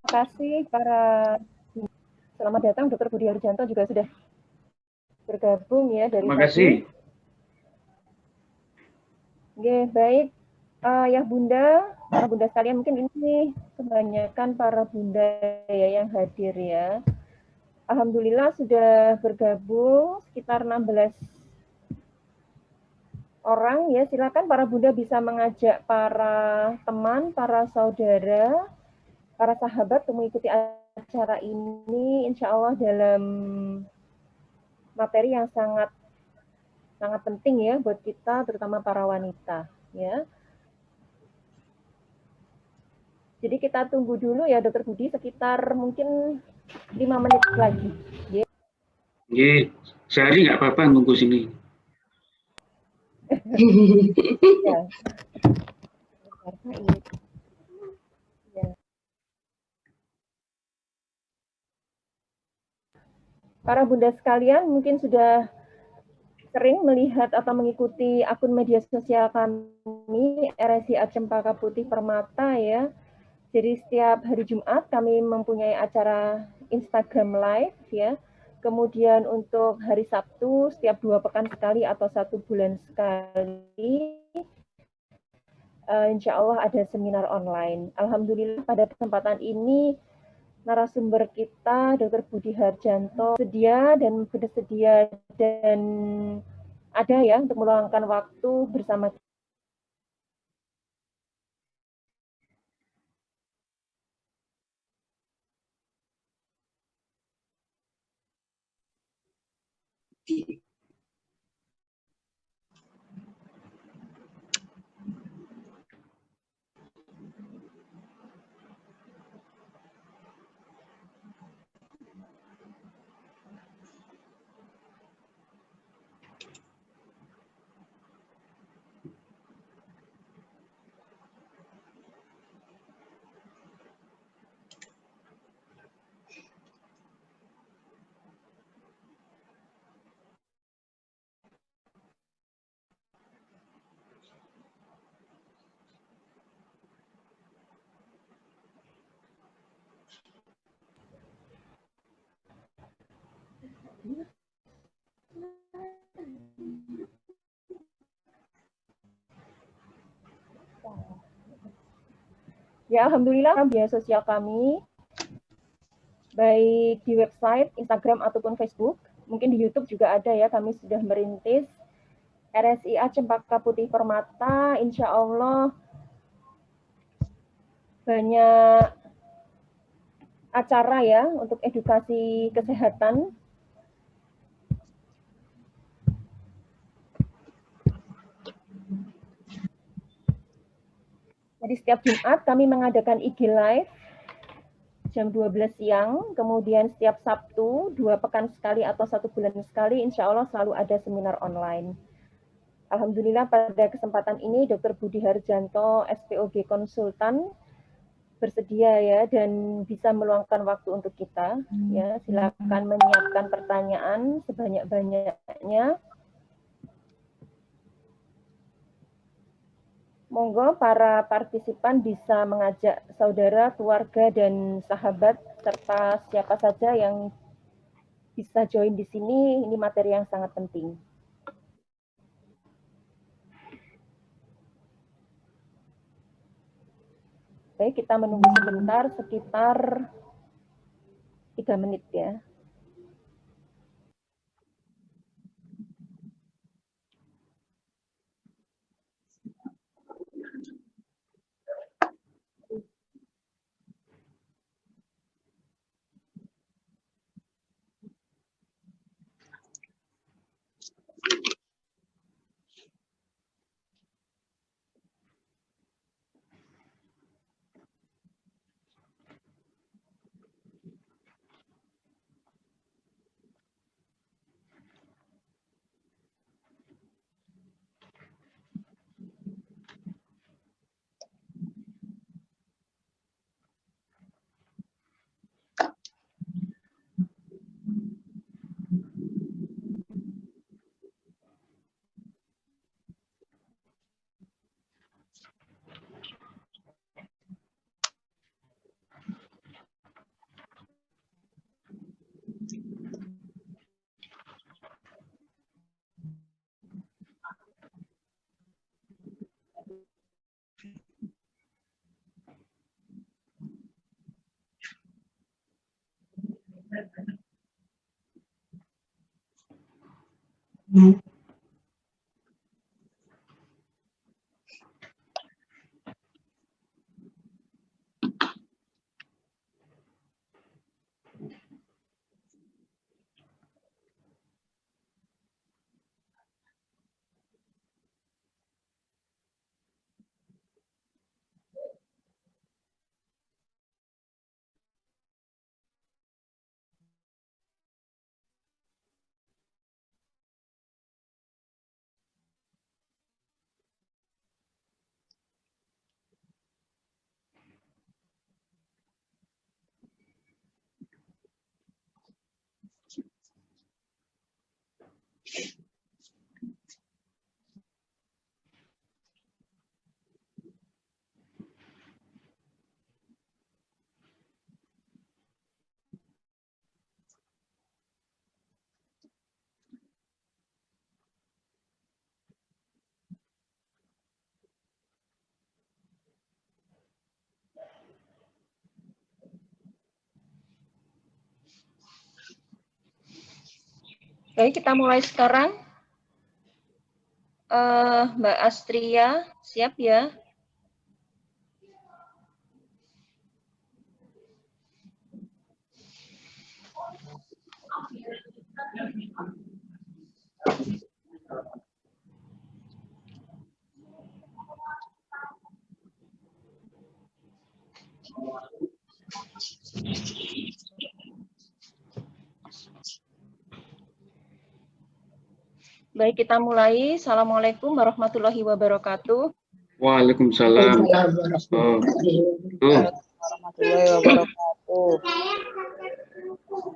kasih para selamat datang Dr. Budi Harjanto juga sudah bergabung ya dari Terima kasih. Oke, baik. Ya Bunda, para Bunda sekalian, mungkin ini kebanyakan para Bunda ya yang hadir ya. Alhamdulillah sudah bergabung sekitar 16 orang ya. Silakan para Bunda bisa mengajak para teman, para saudara, para sahabat untuk mengikuti acara ini, insya Allah dalam materi yang sangat penting ya buat kita, terutama para wanita ya. Jadi kita tunggu dulu ya Dokter Budi sekitar mungkin 5 menit lagi. Ye, sehari nggak apa-apa nunggu sini. Ya. Para Bunda sekalian mungkin sudah sering melihat atau mengikuti akun media sosial kami RSI Cempaka Putih Permata ya. Jadi setiap hari Jumat kami mempunyai acara Instagram Live ya. Kemudian untuk hari Sabtu setiap 2 pekan sekali atau 1 bulan sekali, insya Allah ada seminar online. Alhamdulillah pada kesempatan ini narasumber kita Dr. Budi Harjanto sedia dan bersedia dan ada ya untuk meluangkan waktu bersama kita. Ya, alhamdulillah media sosial kami baik di website, Instagram ataupun Facebook, mungkin di YouTube juga ada ya, kami sudah merintis RSIA Cempaka Putih Permata, insya Allah banyak acara ya untuk edukasi kesehatan. Jadi setiap Jumat kami mengadakan IG Live jam 12 siang, kemudian setiap Sabtu 2 pekan sekali atau 1 bulan sekali, insya Allah selalu ada seminar online. Alhamdulillah pada kesempatan ini Dr. Budi Harjanto, SPOG Konsultan, bersedia ya dan bisa meluangkan waktu untuk kita. Ya, silakan menyiapkan pertanyaan sebanyak-banyaknya. Monggo para partisipan bisa mengajak saudara, keluarga, dan sahabat, serta siapa saja yang bisa join di sini. Ini materi yang sangat penting. Baik, kita menunggu sebentar, sekitar 3 menit ya. Baik, kita mulai sekarang. Mbak Astria, siap ya? Baik, kita mulai. Assalamualaikum warahmatullahi wabarakatuh. Waalaikumsalam.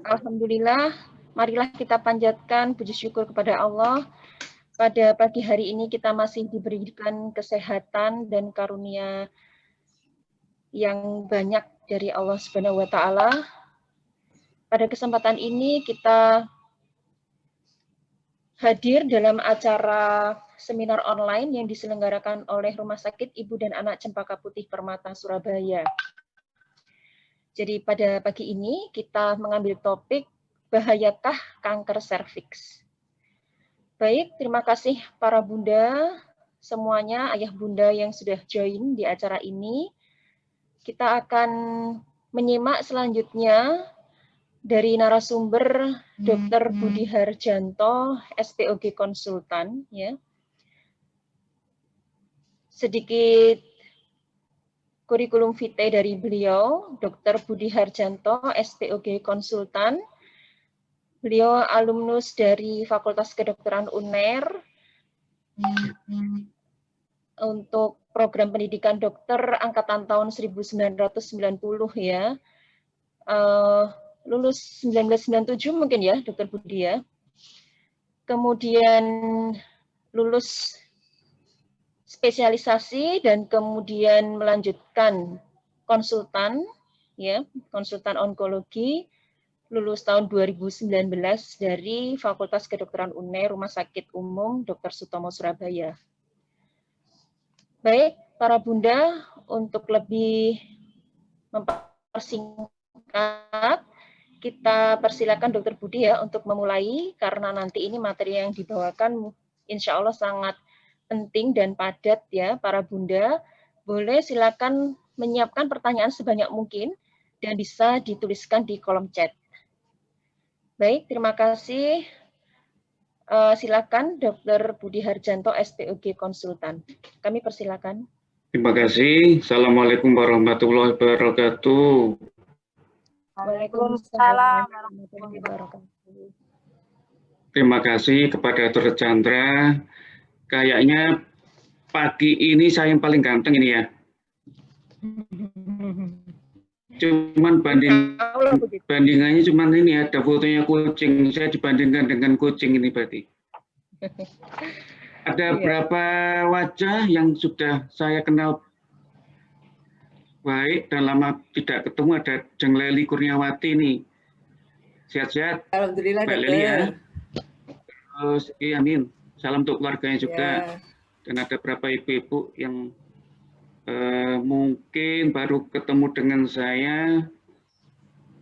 Alhamdulillah, marilah kita panjatkan puji syukur kepada Allah. Pada pagi hari ini kita masih diberikan kesehatan dan karunia yang banyak dari Allah Subhanahu wa taala. Pada kesempatan ini kita hadir dalam acara seminar online yang diselenggarakan oleh Rumah Sakit Ibu dan Anak Cempaka Putih Permata Surabaya. Jadi pada pagi ini kita mengambil topik bahayakah kanker serviks. Baik, terima kasih para bunda semuanya, ayah bunda yang sudah join di acara ini. Kita akan menyimak selanjutnya dari narasumber Dr. Budi Harjanto, SPOG Konsultan. Ya. Sedikit kurikulum vitae dari beliau, Dr. Budi Harjanto, SPOG Konsultan. Beliau alumnus dari Fakultas Kedokteran UNER untuk program pendidikan dokter angkatan tahun 1990 ya. Lulus 1997 mungkin ya, Dr. Budi ya. Kemudian lulus spesialisasi dan kemudian melanjutkan konsultan ya, konsultan onkologi, lulus tahun 2019 dari Fakultas Kedokteran UNER Rumah Sakit Umum Dr. Sutomo Surabaya. Baik, para bunda, untuk lebih mempersingkat, kita persilakan Dr. Budi ya untuk memulai, karena nanti ini materi yang dibawakan insya Allah sangat penting dan padat ya para bunda. Boleh silakan menyiapkan pertanyaan sebanyak mungkin dan bisa dituliskan di kolom chat. Baik, terima kasih. Silakan Dr. Budi Harjanto, SPOG Konsultan. Kami persilakan. Terima kasih. Assalamualaikum warahmatullahi wabarakatuh. Waalaikumsalam warahmatullahi wabarakatuh. Terima kasih kepada Dr. Chandra. Kayaknya pagi ini saya yang paling ganteng ini ya. Cuman bandingannya cuman ini ada fotonya kucing. Saya dibandingkan dengan kucing ini berarti. Ada berapa wajah yang sudah saya kenal baik dan lama tidak ketemu. Ada Jeng Leli Kurniawati nih. Sehat-sehat. Alhamdulillah, Mbak Leli ya. Terus iya, amin. Salam untuk keluarganya juga. Ya. Dan ada beberapa ibu-ibu yang mungkin baru ketemu dengan saya.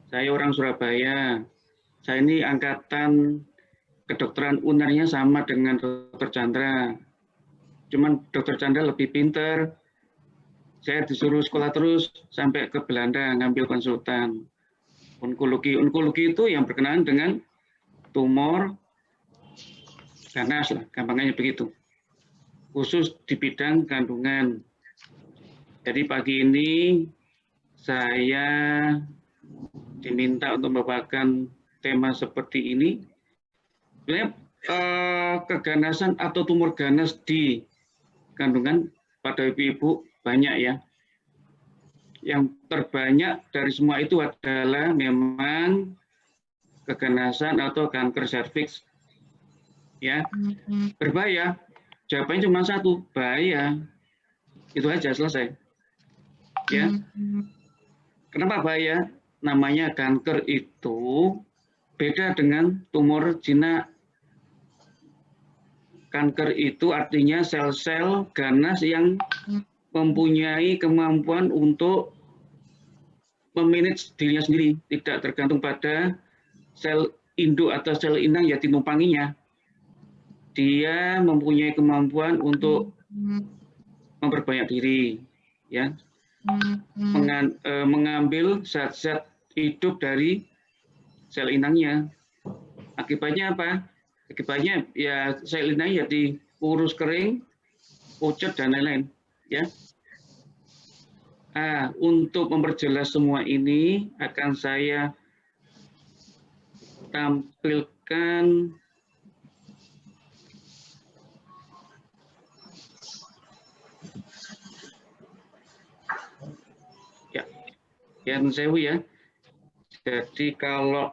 Saya orang Surabaya. Saya ini angkatan kedokteran unernya sama dengan Dr. Chandra. Cuman Dr. Chandra lebih pinter. Saya disuruh sekolah terus sampai ke Belanda ngambil konsultan. Onkologi. Onkologi itu yang berkenaan dengan tumor ganas lah, gampangnya begitu. Khusus di bidang kandungan. Jadi pagi ini saya diminta untuk membawakan tema seperti ini. Sebenarnya keganasan atau tumor ganas di kandungan pada ibu-ibu banyak ya. Yang terbanyak dari semua itu adalah memang keganasan atau kanker serviks. Ya, berbahaya. Jawabannya cuma satu, bahaya. Itu aja, selesai. Ya. Kenapa bahaya? Namanya kanker itu beda dengan tumor jinak. Kanker itu artinya sel-sel ganas yang mempunyai kemampuan untuk memanage dirinya sendiri, tidak tergantung pada sel induk atau sel inang yang dinumpanginya. Dia mempunyai kemampuan untuk memperbanyak diri, ya, mengambil zat-zat hidup dari sel inangnya. Akibatnya apa? Akibatnya ya sel inangnya jadi kurus kering, pucat dan lain-lain, ya. Nah, untuk memperjelas semua ini akan saya tampilkan ya, yang sewu ya. Jadi kalau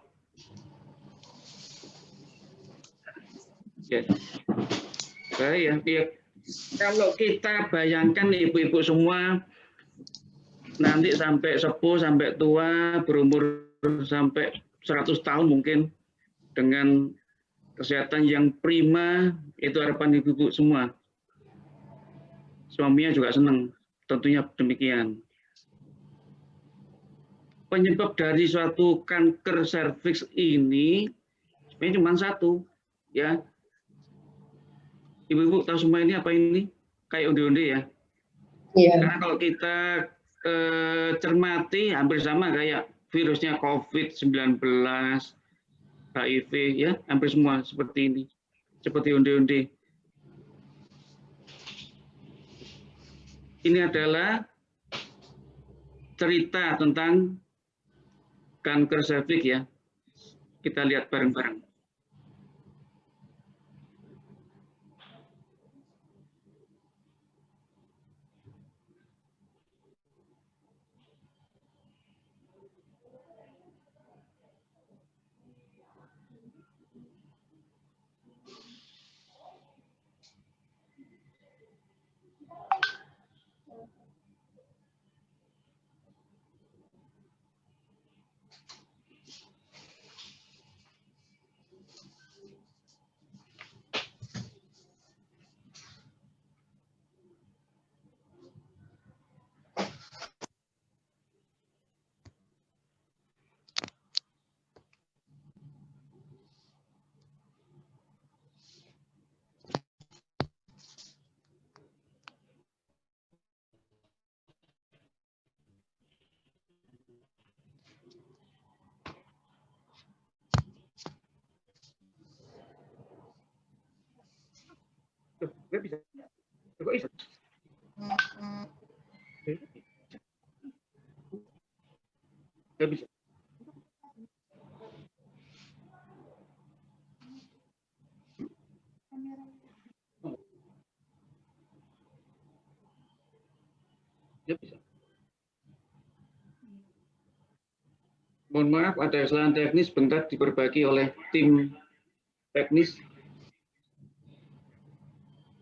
ya, kalau kita bayangkan ibu-ibu semua nanti sampai sepuh, sampai tua, berumur sampai 100 tahun mungkin dengan kesehatan yang prima, itu harapan ibu-ibu semua. Suaminya juga senang, tentunya demikian. Penyebab dari suatu kanker serviks ini sebenarnya cuma satu, ya. Ibu-ibu tahu semua ini apa ini? Kayak onde-onde ya. Iya. Karena kalau kita cermati hampir sama kayak virusnya COVID-19, HIV, ya, hampir semua seperti ini, seperti onde-onde. Ini adalah cerita tentang kanker serviks ya. Kita lihat bareng-bareng. Nggak bisa. Kok bisa? Nggak bisa. Nggak bisa. Mohon maaf, ada kesalahan teknis, bentar diperbaiki oleh tim teknis.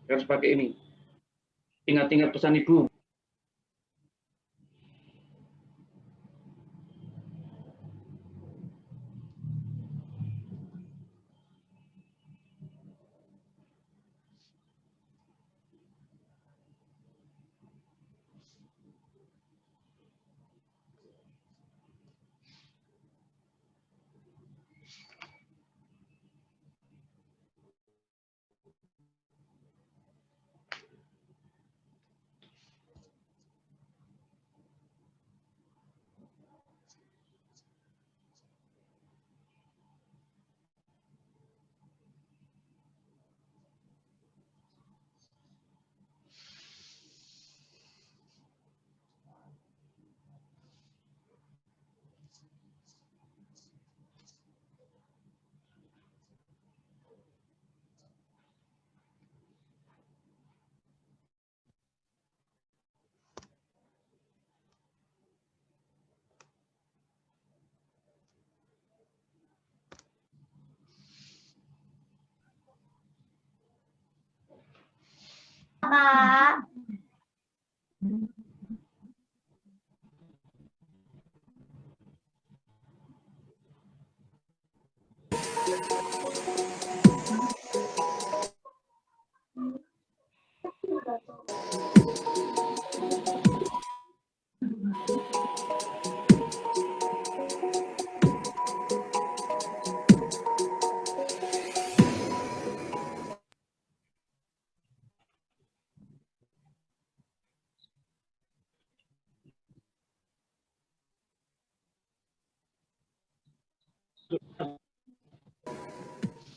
Harus pakai ini. Ingat-ingat pesan ibu. Kak.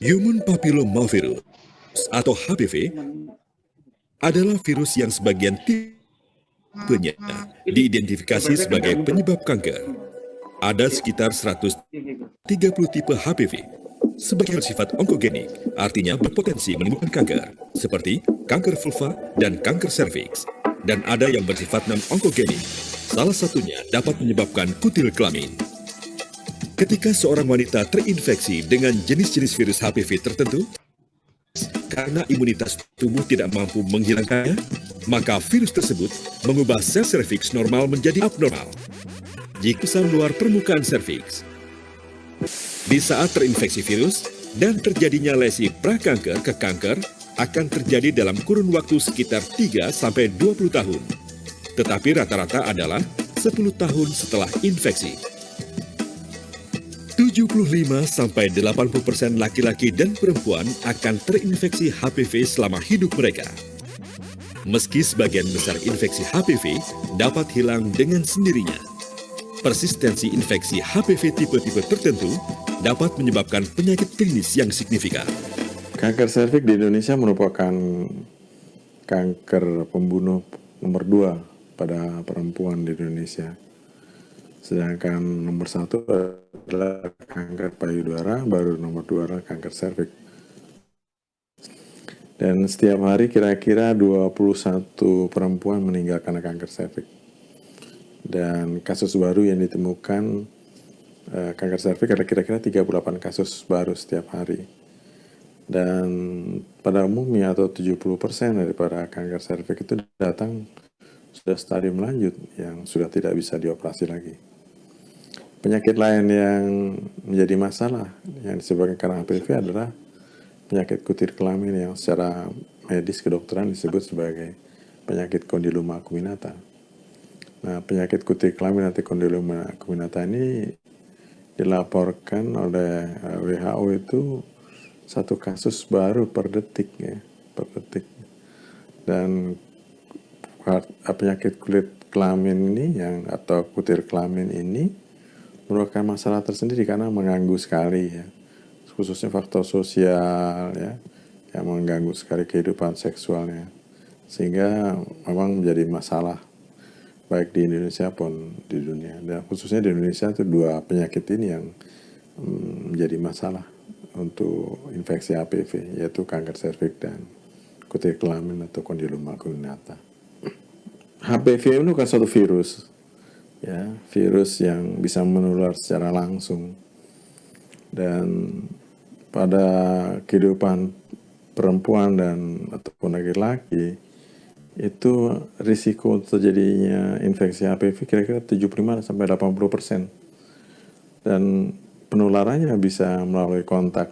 Human Papillomavirus atau HPV adalah virus yang sebagian tipenya diidentifikasi sebagai penyebab kanker. Ada sekitar 130 tipe HPV. Sebagian bersifat onkogenik, artinya berpotensi menimbulkan kanker, seperti kanker vulva dan kanker serviks. Dan ada yang bersifat non-onkogenik, salah satunya dapat menyebabkan kutil kelamin. Ketika seorang wanita terinfeksi dengan jenis-jenis virus HPV tertentu, karena imunitas tubuh tidak mampu menghilangkannya, maka virus tersebut mengubah sel serviks normal menjadi abnormal. Jika luar permukaan serviks. Di saat terinfeksi virus dan terjadinya lesi prakanker ke kanker akan terjadi dalam kurun waktu sekitar 3-20 tahun. Tetapi rata-rata adalah 10 tahun setelah infeksi. 75-80% laki-laki dan perempuan akan terinfeksi HPV selama hidup mereka. Meski sebagian besar infeksi HPV dapat hilang dengan sendirinya, persistensi infeksi HPV tipe-tipe tertentu dapat menyebabkan penyakit klinis yang signifikan. Kanker serviks di Indonesia merupakan kanker pembunuh nomor 2 pada perempuan di Indonesia. Sedangkan nomor 1 adalah kanker payudara, baru nomor 2 adalah kanker serviks. Dan setiap hari kira-kira 21 perempuan meninggal karena kanker serviks. Dan kasus baru yang ditemukan kanker serviks ada kira-kira 38 kasus baru setiap hari. Dan pada umumnya atau 70% daripada kanker serviks itu datang sudah stadium lanjut yang sudah tidak bisa dioperasi lagi. Penyakit lain yang menjadi masalah yang disebabkan karena HPV adalah penyakit kutil kelamin yang secara medis kedokteran disebut sebagai penyakit kondiloma acuminata. Nah, penyakit kutil kelamin atau kondiloma acuminata ini dilaporkan oleh WHO itu 1 kasus baru per detik ya, per detik. Dan penyakit kulit kelamin ini atau kutil kelamin ini merupakan masalah tersendiri karena mengganggu sekali ya, khususnya faktor sosial ya, yang mengganggu sekali kehidupan seksualnya, sehingga memang menjadi masalah baik di Indonesia pun di dunia. Dan khususnya di Indonesia itu 2 penyakit ini yang menjadi masalah untuk infeksi HPV, yaitu kanker serviks dan kutil kelamin atau kondiloma acuminata. HPV itu kan suatu virus, ya, virus yang bisa menular secara langsung. Dan pada kehidupan perempuan ataupun laki-laki itu risiko terjadinya infeksi HPV kira-kira 75-80%. Dan penularannya bisa melalui kontak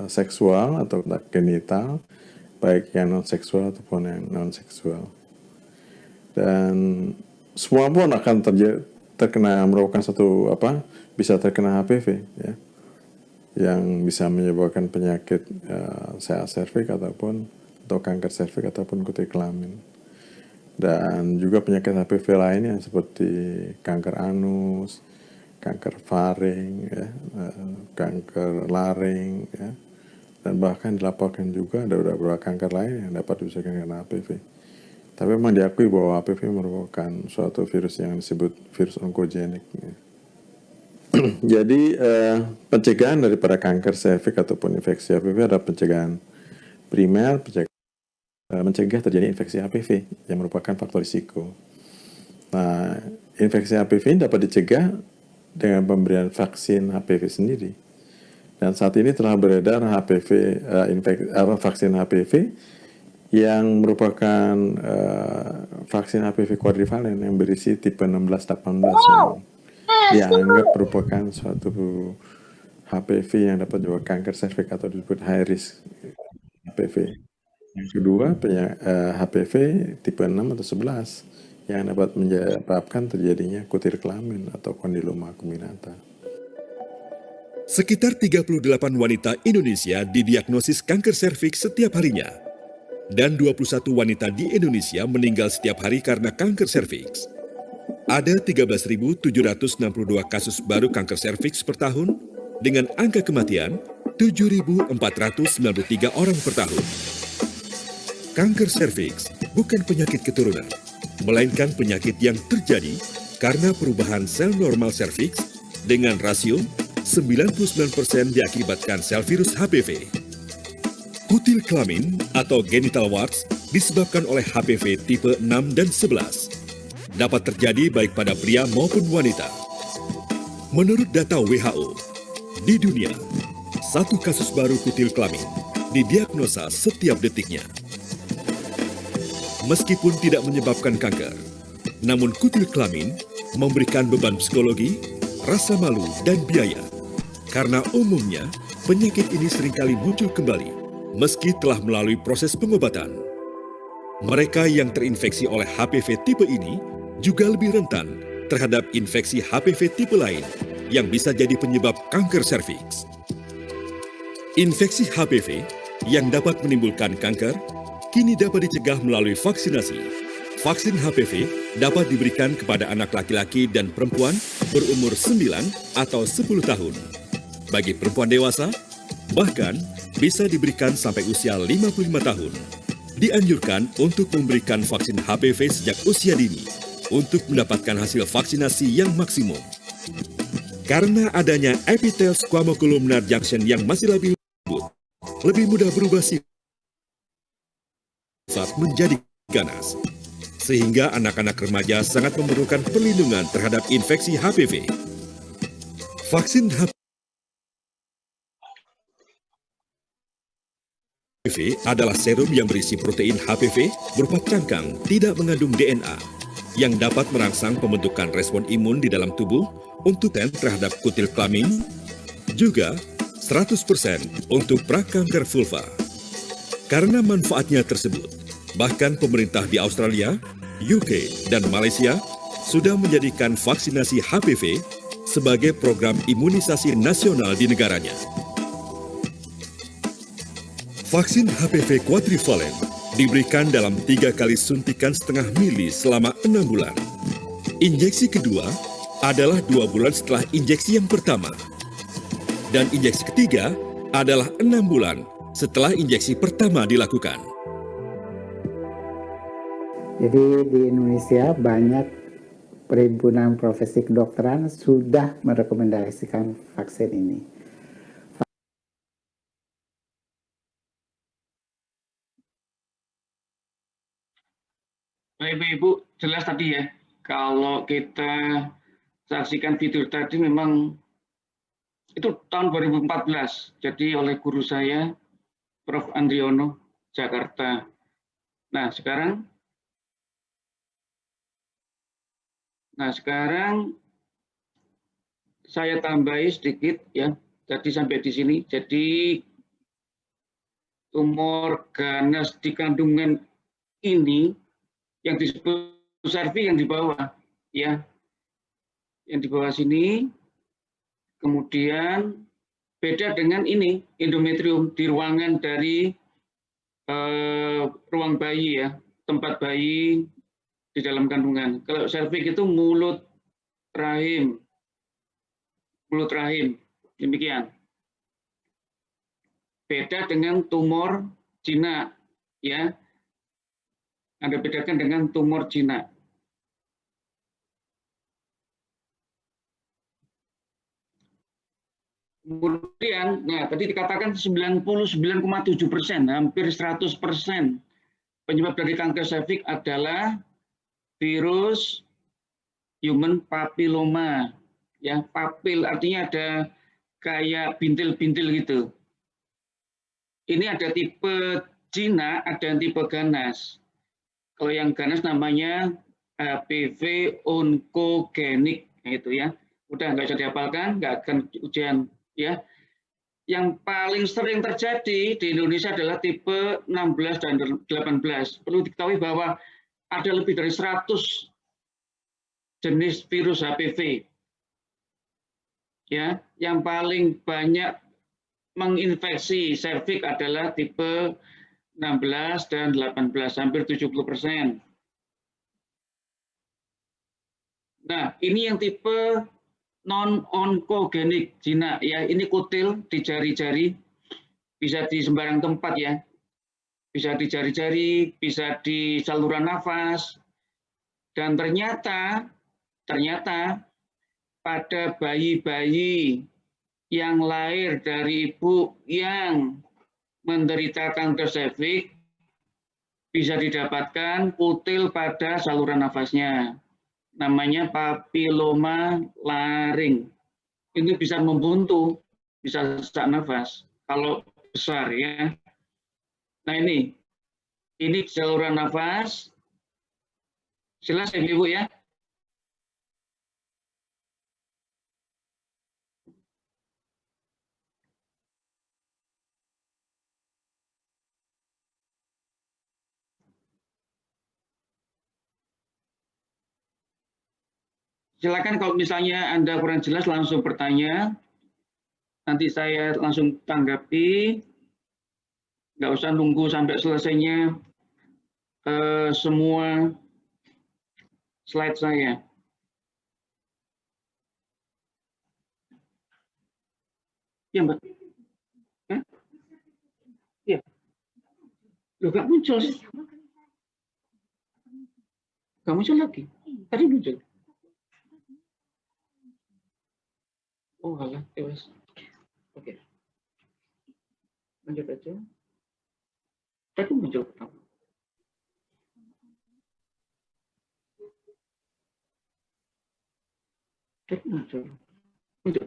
seksual atau kontak genital, baik yang non-seksual ataupun yang non-seksual. Dan semua pun akan bisa terkena HPV ya, yang bisa menyebabkan penyakit sel serviks atau kanker serviks ataupun kutil kelamin. Dan juga penyakit HPV lainnya seperti kanker anus, kanker faring, ya, kanker laring, ya, dan bahkan dilaporkan juga ada beberapa kanker lain yang dapat disebabkan karena HPV. Tapi memang diakui bahwa HPV merupakan suatu virus yang disebut virus onkogenik. Ya. Jadi pencegahan daripada kanker serviks ataupun infeksi HPV adalah pencegahan primer, mencegah terjadi infeksi HPV yang merupakan faktor risiko. Nah, infeksi HPV ini dapat dicegah dengan pemberian vaksin HPV sendiri. Dan saat ini telah beredar vaksin HPV yang merupakan vaksin HPV quadrivalent yang berisi tipe 16-18 yang dianggap merupakan suatu HPV yang dapat menyebabkan kanker serviks atau disebut high risk HPV. Yang kedua, HPV tipe 6 atau 11 yang dapat menyebabkan terjadinya kutil kelamin atau kondiloma acuminata. Sekitar 38 wanita Indonesia didiagnosis kanker serviks setiap harinya. Dan 21 wanita di Indonesia meninggal setiap hari karena kanker serviks. Ada 13.762 kasus baru kanker serviks per tahun, dengan angka kematian 7.493 orang per tahun. Kanker serviks bukan penyakit keturunan, melainkan penyakit yang terjadi karena perubahan sel normal serviks dengan rasio 99% diakibatkan sel virus HPV. Kutil kelamin atau genital warts disebabkan oleh HPV tipe 6 dan 11. Dapat terjadi baik pada pria maupun wanita. Menurut data WHO, di dunia, 1 kasus baru kutil kelamin didiagnosa setiap detiknya. Meskipun tidak menyebabkan kanker, namun kutil kelamin memberikan beban psikologi, rasa malu, dan biaya. Karena umumnya, penyakit ini seringkali muncul kembali, meski telah melalui proses pengobatan. Mereka yang terinfeksi oleh HPV tipe ini juga lebih rentan terhadap infeksi HPV tipe lain yang bisa jadi penyebab kanker serviks. Infeksi HPV yang dapat menimbulkan kanker kini dapat dicegah melalui vaksinasi. Vaksin HPV dapat diberikan kepada anak laki-laki dan perempuan berumur 9 atau 10 tahun. Bagi perempuan dewasa, bahkan bisa diberikan sampai usia 55 tahun. Dianjurkan untuk memberikan vaksin HPV sejak usia dini untuk mendapatkan hasil vaksinasi yang maksimum. Karena adanya epithel squamocolumnar junction yang masih labil, lebih mudah berubah sifat menjadi ganas. Sehingga anak-anak remaja sangat memerlukan perlindungan terhadap infeksi HPV. Vaksin HPV adalah serum yang berisi protein HPV berupa cangkang tidak mengandung DNA yang dapat merangsang pembentukan respon imun di dalam tubuh untuk terhadap kutil kelamin, juga 100% untuk prakanker vulva. Karena manfaatnya tersebut, bahkan pemerintah di Australia, UK, dan Malaysia sudah menjadikan vaksinasi HPV sebagai program imunisasi nasional di negaranya. Vaksin HPV quadrivalent diberikan dalam 3 kali suntikan setengah mili selama 6 bulan. Injeksi kedua adalah 2 bulan setelah injeksi yang pertama. Dan injeksi ketiga adalah 6 bulan setelah injeksi pertama dilakukan. Jadi di Indonesia banyak perhimpunan profesi kedokteran sudah merekomendasikan vaksin ini. Baik, Ibu, jelas tadi ya. Kalau kita saksikan video tadi memang itu tahun 2014. Jadi oleh guru saya, Prof. Andriono, Jakarta. Nah, sekarang saya tambahi sedikit ya. Jadi sampai di sini. Jadi tumor ganas di kandungan ini yang disebut Sarvi yang di bawah ya. Yang di bawah sini. Kemudian beda dengan ini endometrium di ruangan dari ruang bayi ya, tempat bayi di dalam kandungan. Kalau serviks itu mulut rahim, demikian. Beda dengan tumor jinak, ya. Anda bedakan dengan tumor jinak. Kemudian, nah tadi dikatakan 99,7%, hampir 100% penyebab dari kanker serviks adalah virus human papilloma. Ya, papil artinya ada kayak bintil-bintil gitu. Ini ada tipe jinak ada yang tipe ganas. Kalau yang ganas namanya HPV onkogenik, itu ya. Udah nggak usah dihafalkan, nggak akan ujian ya. Yang paling sering terjadi di Indonesia adalah tipe 16 dan 18. Perlu diketahui bahwa ada lebih dari 100 jenis virus HPV. Ya, yang paling banyak menginfeksi serviks adalah tipe 16 dan 18, hampir 70%. Nah, ini yang tipe non-onkogenik jinak ya. Ini kutil di jari-jari, bisa di sembarang tempat ya. Bisa di jari-jari, bisa di saluran nafas. Dan ternyata pada bayi-bayi yang lahir dari ibu yang menderita kanker serviks bisa didapatkan kutil pada saluran nafasnya. Namanya papiloma laring. Ini bisa membuntu, bisa sesak nafas kalau besar ya. Nah ini saluran nafas. Jelas ya Ibu ya? Silakan kalau misalnya Anda kurang jelas langsung bertanya. Nanti saya langsung tanggapi. Nggak usah nunggu sampai selesainya semua slide saya. Ya Mbak? Hah? Ya. Loh nggak muncul sih. Nggak muncul lagi. Tadi muncul. Oh alah, tewas. Oke. Lanjut aja. Tadi muncul pertama. Tadi muncul. Muncul.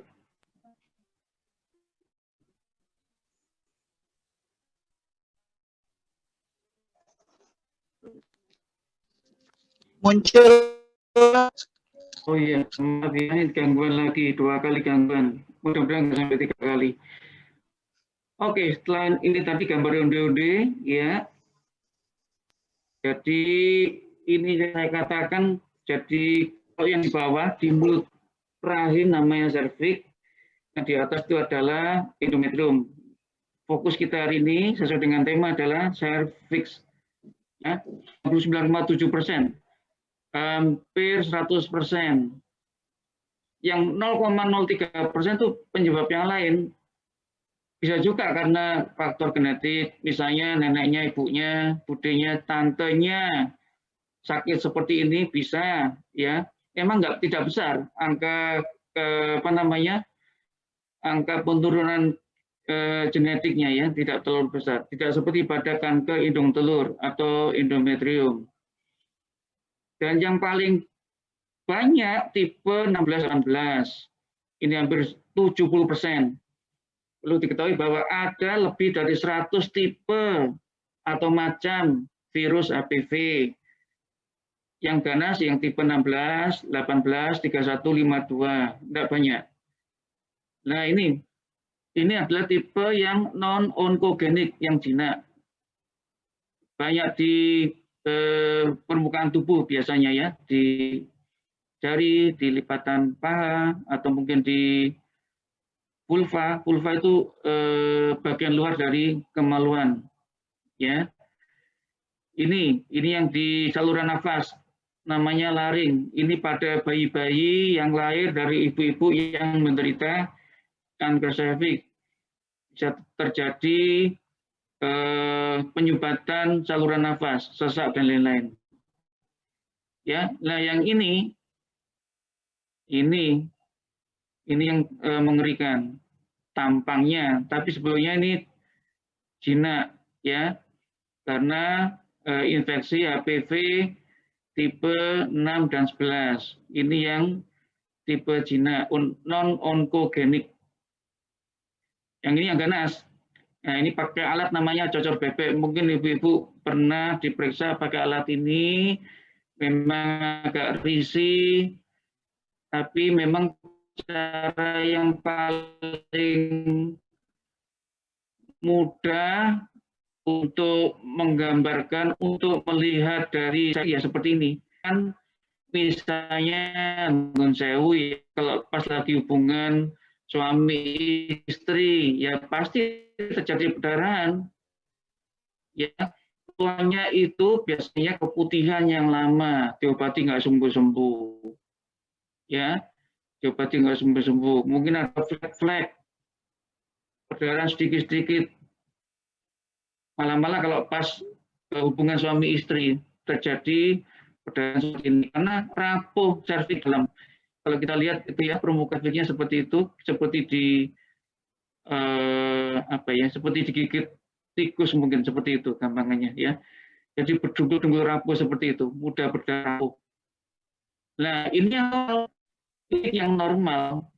Muncul. Oh iya, maaf ya, gangguan lagi, 2 kali gangguan. Mudah-mudahan nggak sampai 3 kali. Oke, setelah ini tadi gambar onde-onde, ya. Jadi ini saya katakan, jadi kalau yang di bawah, di mulut rahim namanya serviks, yang di atas itu adalah endometrium. Fokus kita hari ini sesuai dengan tema adalah serviks. Ya, 99,7%. Hampir 100%. Yang 0,03% itu penyebab yang lain. Bisa juga karena faktor genetik, misalnya neneknya, ibunya, budenya, tantenya sakit seperti ini bisa ya. Emang tidak besar angka angka penurunan genetiknya ya, tidak terlalu besar. Tidak seperti pada kanker hidung telur atau endometrium. Dan yang paling banyak tipe 16-18. Ini hampir 70%. Perlu diketahui bahwa ada lebih dari 100 tipe atau macam virus HPV. Yang ganas yang tipe 16, 18, 31, 52. Tidak banyak. Nah ini adalah tipe yang non-onkogenik, yang jinak. Banyak di permukaan tubuh biasanya ya, di jari, di lipatan paha, atau mungkin di vulva. Vulva itu bagian luar dari kemaluan. Ya, ini yang di saluran nafas, namanya laring. Ini pada bayi-bayi yang lahir dari ibu-ibu yang menderita kanker serviks. Bisa terjadi penyumbatan saluran nafas, sesak dan lain-lain. Ya, nah yang ini yang mengerikan tampangnya, tapi sebelumnya ini jinak ya, karena infeksi HPV tipe 6 dan 11. Ini yang tipe jinak non-onkogenik. Yang ini yang ganas. Nah, ini pakai alat namanya cocor bebek. Mungkin ibu-ibu pernah diperiksa pakai alat ini, memang agak risih, tapi memang cara yang paling mudah untuk menggambarkan, untuk melihat dari ya seperti ini. Kan misalnya Gun Sewu ya, kalau pas lagi hubungan suami istri ya pasti terjadi perdarahan. Ya, tuanya itu biasanya keputihan yang lama, diobati nggak sembuh-sembuh. Ya, diobati nggak sembuh-sembuh. Mungkin ada flek-flek, perdarahan sedikit-sedikit. Malah-malah kalau pas hubungan suami istri terjadi perdarahan seperti ini, karena rapuh serviks dalam. Kalau kita lihat itu ya permukaan serviksnya seperti itu, seperti di seperti digigit tikus mungkin seperti itu gampangannya ya. Jadi berdunggul-dunggul rapuh seperti itu, mudah berdarah. Nah ini yang normal,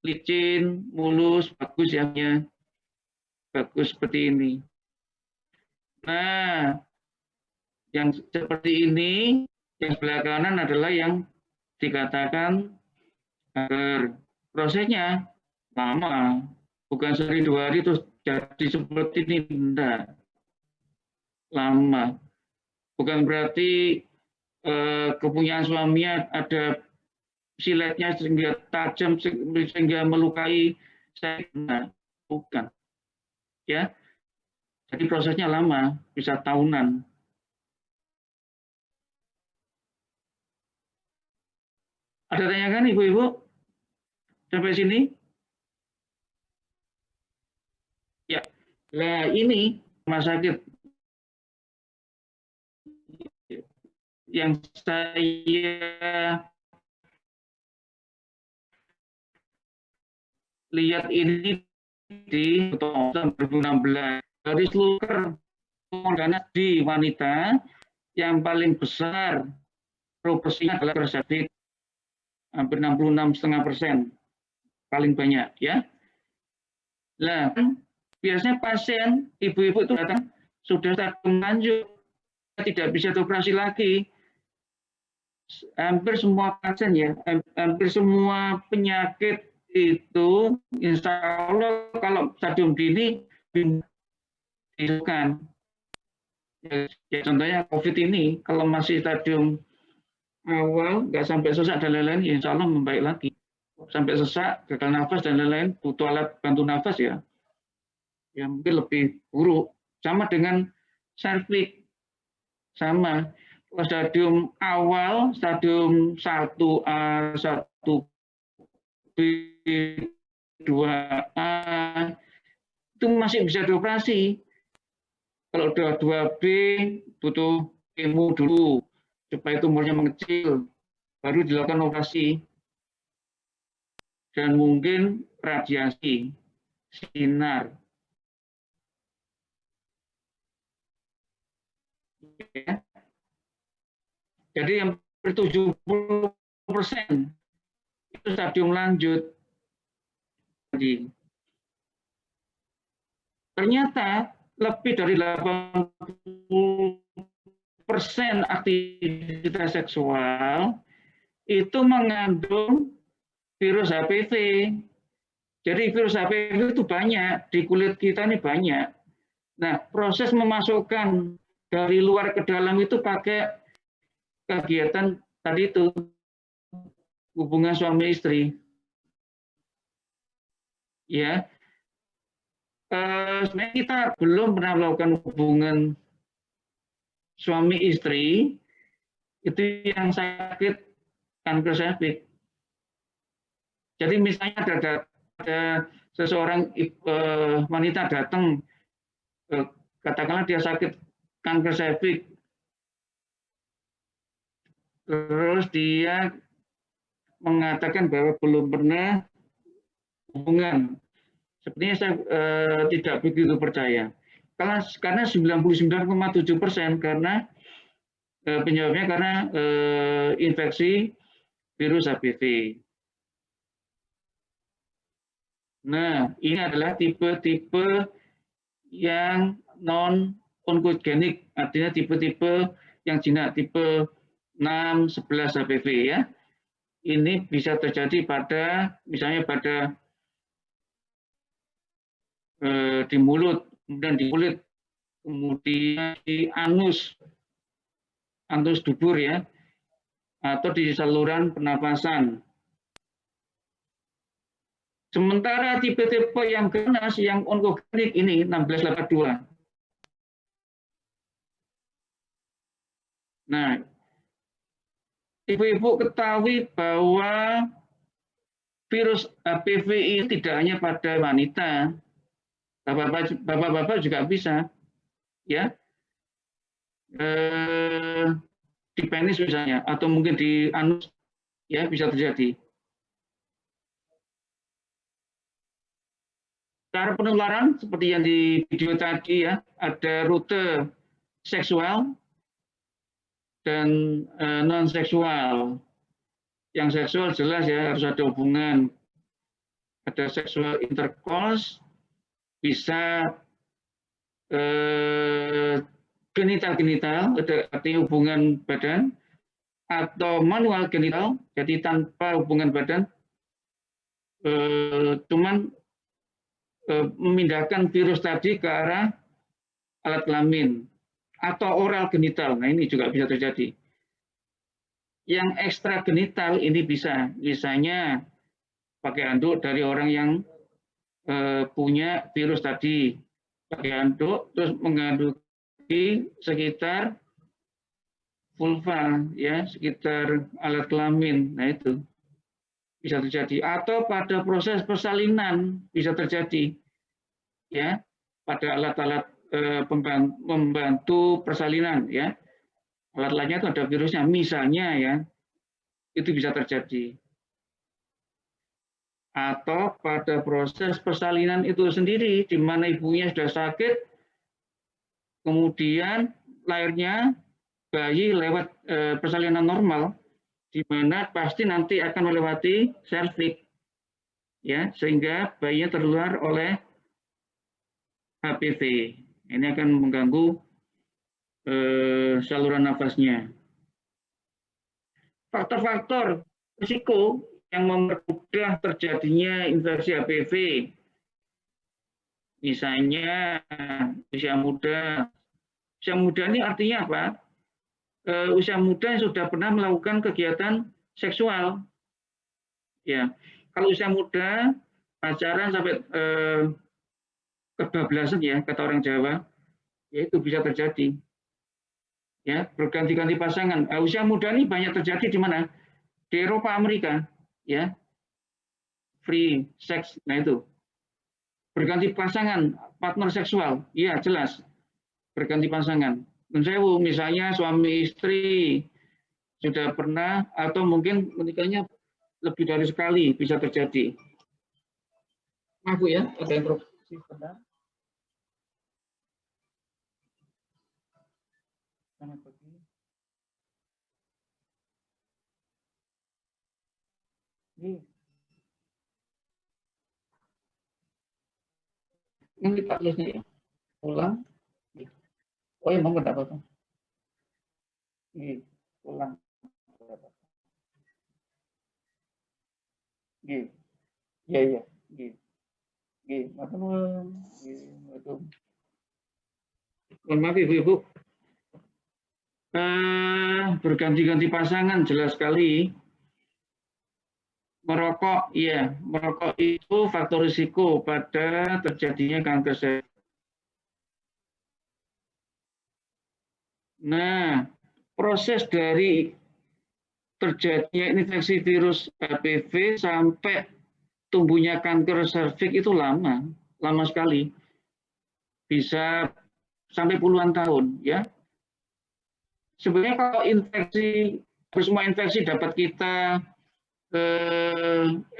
licin, mulus, bagus ya, bagus seperti ini. Nah yang seperti ini, yang sebelah kanan adalah yang dikatakan kanker. Prosesnya lama, bukan sehari 2 hari terus jadi seperti ini, enggak. Lama. Bukan berarti kepunyaan suaminya ada siletnya sehingga tajam sehingga melukai saya, nah, bukan. Ya. Jadi prosesnya lama, bisa tahunan. Ada tanyakan ibu-ibu? Sampai sini? Ya. Nah, ini rumah sakit yang saya lihat ini di tahun 2016 dari seluruh organ di wanita yang paling besar proporsinya adalah persepsi hampir 66,5%, paling banyak ya. Nah, biasanya pasien ibu-ibu itu datang sudah stadium lanjut, tidak bisa dioperasi lagi. Hampir semua pasien ya, hampir semua penyakit itu insya Allah kalau stadium dini dilakukan. Ya, contohnya COVID ini, kalau masih stadium awal, nggak sampai sesak dan lain-lain, ya insya Allah membaik lagi. Sampai sesak, gagal nafas dan lain-lain, butuh alat bantu nafas ya, ya mungkin lebih buruk. Sama dengan serviks, sama. Stadium awal, stadium 1A, 1B, 2A, itu masih bisa dioperasi. Kalau udah 2B, butuh kemo dulu, supaya tumornya mengecil, baru dilakukan operasi. Dan mungkin radiasi, sinar. Ya. Jadi yang 70% itu stadium lanjut. Ternyata lebih dari 80% aktivitas seksual itu mengandung virus HPV. Jadi virus HPV itu banyak, di kulit kita ini banyak. Nah, proses memasukkan dari luar ke dalam itu pakai kegiatan tadi itu, hubungan suami istri. Ya, sebenarnya kita belum pernah melakukan hubungan suami istri itu yang sakit kanker serviks. Jadi misalnya ada seseorang wanita datang, katakanlah dia sakit kanker serviks, terus dia mengatakan bahwa belum pernah hubungan. Sepertinya saya tidak begitu percaya. Karena 99,7% karena penyebabnya karena infeksi virus HPV. Nah, ini adalah tipe-tipe yang non-onkogenik, artinya tipe-tipe yang jinak, tipe 6, 11 HPV ya. Ini bisa terjadi pada, misalnya pada di mulut, kemudian di kulit, kemudian di anus dubur ya, atau di saluran pernapasan. Sementara tipe-tipe yang ganas, yang onkogenik ini 1682. Nah, ibu-ibu ketahui bahwa virus HPV ini tidak hanya pada wanita, bapak-bapak juga bisa, ya, di penis misalnya, atau mungkin di anus, ya bisa terjadi. Cara penularan seperti yang di video tadi ya, ada rute seksual dan non seksual. Yang seksual jelas ya harus ada hubungan, ada seksual intercourse, bisa genital, artinya hubungan badan, atau manual genital, jadi tanpa hubungan badan, cuman memindahkan virus tadi ke arah alat kelamin atau oral genital. Nah, ini juga bisa terjadi. Yang ekstra genital ini bisa, misalnya pakai handuk dari orang yang punya virus tadi, pakai handuk terus menghanduki sekitar vulva, ya, sekitar alat kelamin. Nah, itu bisa terjadi, atau pada proses persalinan bisa terjadi, ya, pada alat-alat pembantu persalinan, ya, alat-alatnya itu ada virusnya, misalnya, ya, itu bisa terjadi, atau pada proses persalinan itu sendiri, di mana ibunya sudah sakit, kemudian lahirnya bayi lewat persalinan normal, di mana pasti nanti akan melewati serviks, ya, sehingga bayinya tertular oleh HPV. Ini akan mengganggu saluran nafasnya. Faktor-faktor risiko yang mempermudah terjadinya infeksi HPV, misalnya usia muda. Usia muda ini artinya apa? Usia muda yang sudah pernah melakukan kegiatan seksual, ya. Kalau usia muda pacaran sampai kebablasan, ya, kata orang Jawa, ya, itu bisa terjadi, ya, berganti-ganti pasangan. Usia muda ini banyak terjadi di mana? Di Eropa, Amerika, ya, free sex. Nah, itu berganti pasangan, partner seksual, ya, jelas berganti pasangan. Misalnya suami istri sudah pernah, atau mungkin menikahnya lebih dari sekali, bisa terjadi. Maaf Bu ya, ada interupsi sebentar. Selamat pagi. Ini Pak tulisnya ya, ulang. Oh ya, mau nggak apa-apa. Ulang. Iya. Mohon maaf Ibu-ibu. Berganti-ganti pasangan jelas sekali. Merokok, iya, merokok itu faktor risiko pada terjadinya kanker sel. Nah, proses dari terjadinya infeksi virus HPV sampai tumbuhnya kanker serviks itu lama sekali, bisa sampai puluhan tahun, ya. Sebenarnya kalau infeksi, semua infeksi dapat kita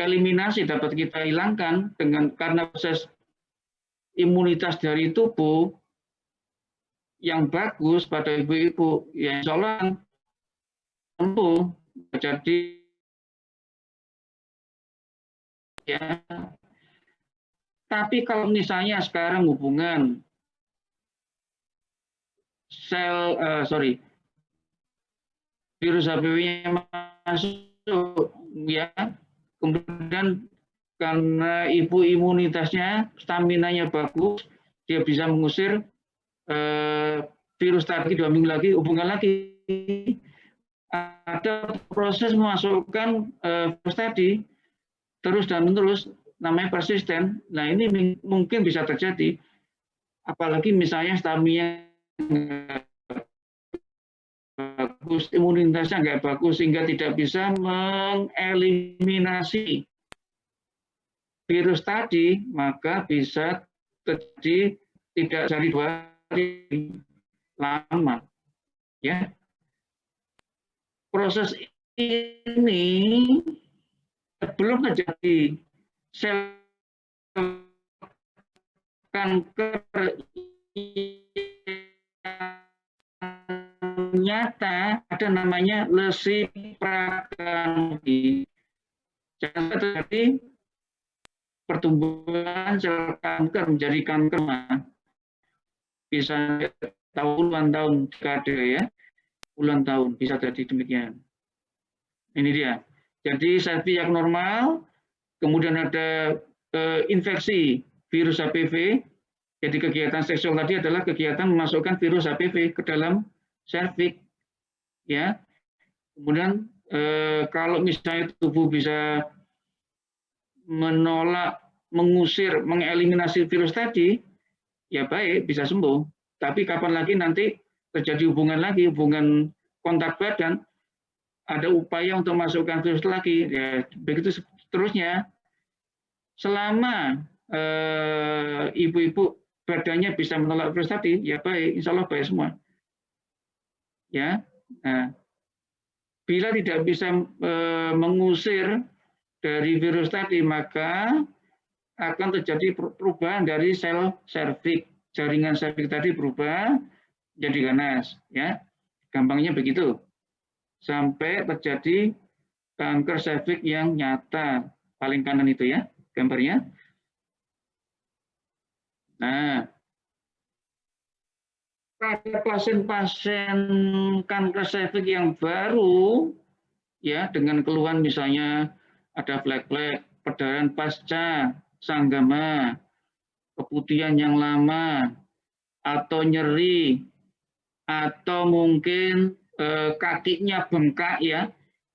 eliminasi, dapat kita hilangkan karena proses imunitas dari tubuh yang bagus pada ibu-ibu, ya, insya Allah sembuh. Jadi, ya, tapi kalau misalnya sekarang hubungan virus HPV-nya masuk, ya. Kemudian karena ibu imunitasnya, stamina-nya bagus, dia bisa mengusir virus tadi 2 minggu lagi, hubungan lagi. Ada proses memasukkan virus tadi terus dan menerus, namanya persisten. Nah, ini mungkin bisa terjadi, apalagi misalnya stamina bagus, imunitasnya nggak bagus, sehingga tidak bisa mengeliminasi virus tadi, maka bisa terjadi tidak dari 2 hari lama, ya. Proses ini sebelum terjadi sel kanker nyata, ada namanya lesi prakanker. Jangan terjadi pertumbuhan sel kanker menjadi kanker, bisa puluhan tahun, dekade, ya, puluhan tahun bisa terjadi demikian. Ini dia. Jadi cervix yang normal, kemudian ada infeksi virus HPV. Jadi kegiatan seksual tadi adalah kegiatan memasukkan virus HPV ke dalam cervix, ya. Kemudian kalau misalnya tubuh bisa menolak, mengusir, mengeliminasi virus tadi, ya baik, bisa sembuh. Tapi kapan lagi nanti terjadi hubungan lagi, hubungan kontak badan, ada upaya untuk masukkan virus lagi, ya begitu seterusnya. Selama ibu-ibu badannya bisa menolak virus tadi, ya baik, insya Allah baik semua. Ya, nah, bila tidak bisa mengusir dari virus tadi, maka akan terjadi perubahan dari sel serviks, jaringan serviks tadi berubah jadi ganas, ya, gampangnya begitu, sampai terjadi kanker serviks yang nyata, paling kanan itu, ya, gambarnya. Nah, pada pasien-pasien kanker serviks yang baru, ya, dengan keluhan misalnya ada flek-flek, perdarahan pasca sanggama, keputihan yang lama, atau nyeri, atau mungkin kakinya bengkak, ya.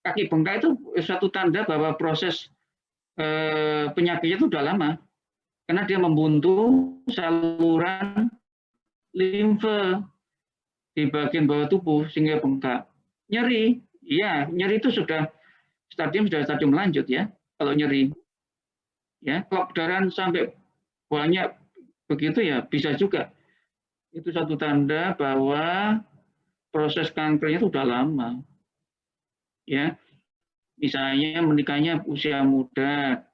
Kaki bengkak itu suatu tanda bahwa proses penyakitnya itu sudah lama, karena dia membuntu saluran limfe di bagian bawah tubuh sehingga bengkak. Nyeri, iya, nyeri itu sudah stadium lanjut, ya. Kalau nyeri, ya, kalau perdarahan sampai banyak begitu, ya bisa juga. Itu satu tanda bahwa proses kankernya itu sudah lama, ya. Misalnya menikahnya usia muda,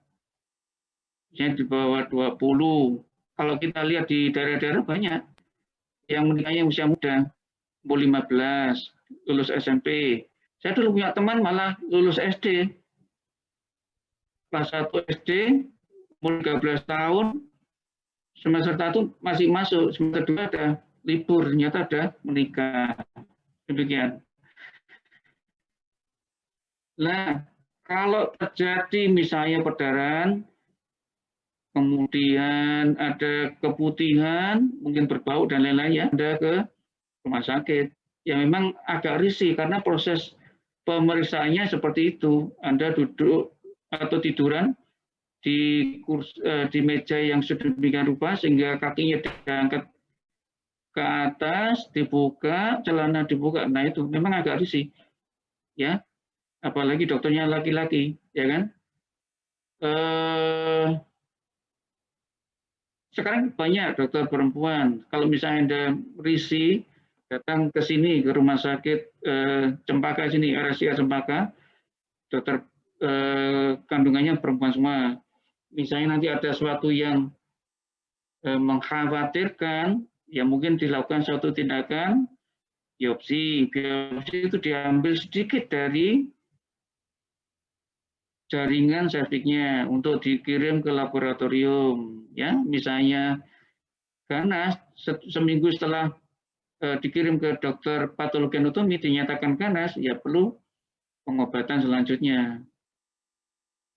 misalnya di bawah 20. Kalau kita lihat di daerah-daerah banyak yang menikahnya usia muda, umur 15, lulus SMP. Saya dulu punya teman malah lulus SD, kelas 1 SD, umur 13 tahun, semester 1 masih masuk, semester 2 ada libur, ternyata ada menikah. Demikian. Nah, kalau terjadi misalnya perdarahan, kemudian ada keputihan, mungkin berbau dan lain-lain, ya, Anda ke rumah sakit. Ya memang agak risih karena proses pemeriksaannya seperti itu. Anda duduk atau tiduran di meja yang sedemikian rupa sehingga kakinya diangkat ke atas, dibuka, celana dibuka. Nah itu memang agak risih, ya. Apalagi dokternya laki-laki, ya kan. Sekarang banyak dokter perempuan. Kalau misalnya Anda risih, datang ke sini, ke rumah sakit Cempaka sini, RSCA Cempaka, dokter kandungannya perempuan semua. Misalnya nanti ada sesuatu yang mengkhawatirkan, ya mungkin dilakukan suatu tindakan biopsi. Biopsi itu diambil sedikit dari jaringan serviksnya untuk dikirim ke laboratorium, ya. Misalnya ganas, seminggu setelah dikirim ke dokter patologi anatomi dinyatakan ganas, ya perlu pengobatan selanjutnya.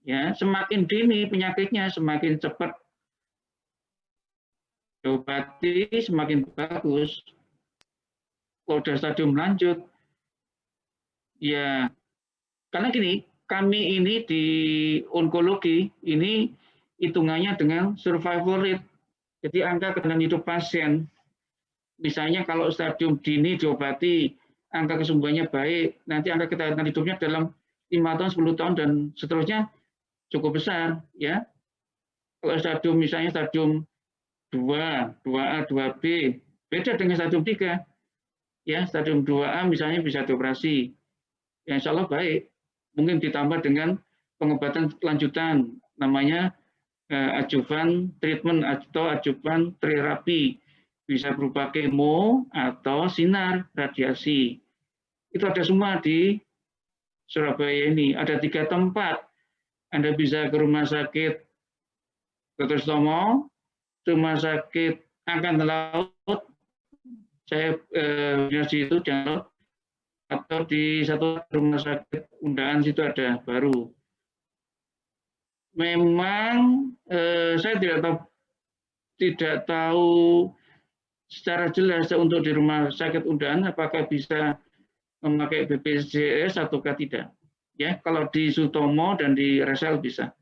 Ya, semakin dini penyakitnya semakin cepat diobati, semakin bagus. Kalau sudah stadium lanjut, ya karena gini, kami ini di onkologi ini hitungannya dengan survival rate. Jadi angka ketahanan hidup pasien. Misalnya kalau stadium dini diobati, angka kesembuhannya baik, nanti angka ketahanan hidupnya dalam 5 tahun, 10 tahun, dan seterusnya cukup besar. Ya. Kalau stadium misalnya stadium 2, 2A, 2B, beda dengan stadium 3. Ya, stadium 2A misalnya bisa dioperasi. Ya, insya Allah baik. Mungkin ditambah dengan pengobatan lanjutan, namanya adjuvan treatment atau adjuvan terapi. Bisa berupa kemo atau sinar radiasi. Itu ada semua di Surabaya ini. Ada 3 tempat. Anda bisa ke rumah sakit Dr. Sutomo, rumah sakit Angkatan Laut, saya di itu jangan, atau di satu rumah sakit Undaan situ ada baru. Memang saya tidak tahu secara jelas untuk di rumah sakit Undaan apakah bisa memakai BPJS ataukah tidak. Ya, kalau di Sutomo dan di Resel bisa.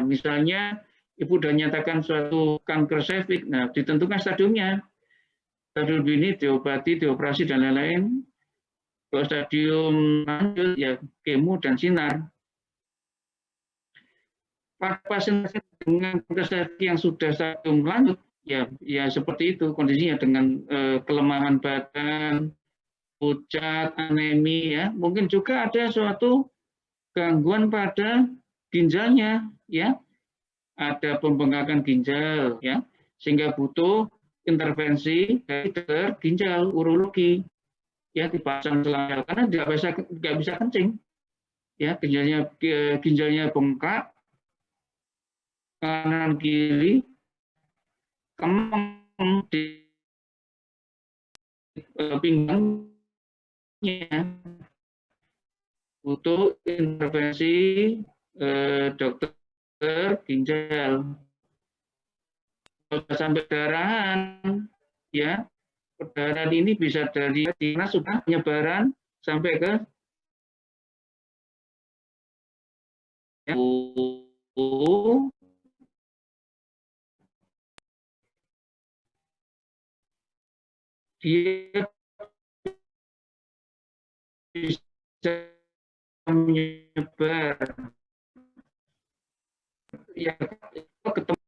Misalnya ibu sudah nyatakan suatu kanker serviks, nah ditentukan stadiumnya. Stadium ini diobati, dioperasi dan lain-lain. Kalau stadium lanjut ya kemo dan sinar. Pada pasien dengan kanker serviks yang sudah stadium lanjut, ya seperti itu kondisinya dengan kelemahan badan, pucat, anemi, ya mungkin juga ada suatu gangguan pada ginjalnya, ya ada pembengkakan ginjal, ya sehingga butuh intervensi dari dokter ginjal urologi, ya dipasang selangkah karena nggak bisa kencing, ya ginjalnya bengkak kanan kiri, kemeng di pinggangnya, butuh intervensi dokter ginjal. Sampai perdarahan, ya perdarahan ini bisa dari karena sudah penyebaran sampai ke dia bisa menyebar, ya ketemu.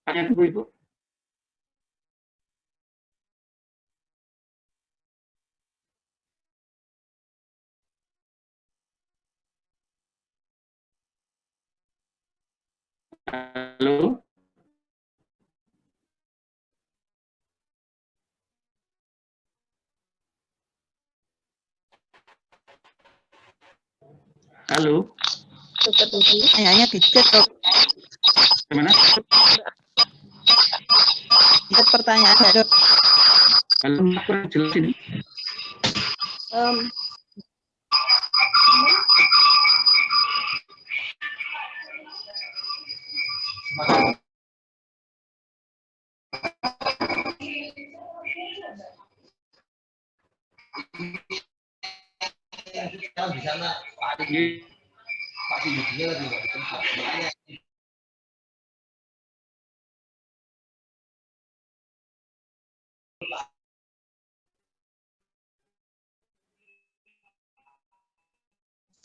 Tanya dulu Ibu. Halo. Halo. Kayaknya dicek, Dok. Gimana? Itu pertanyaannya, Dok. Halo, kurang jelas ini.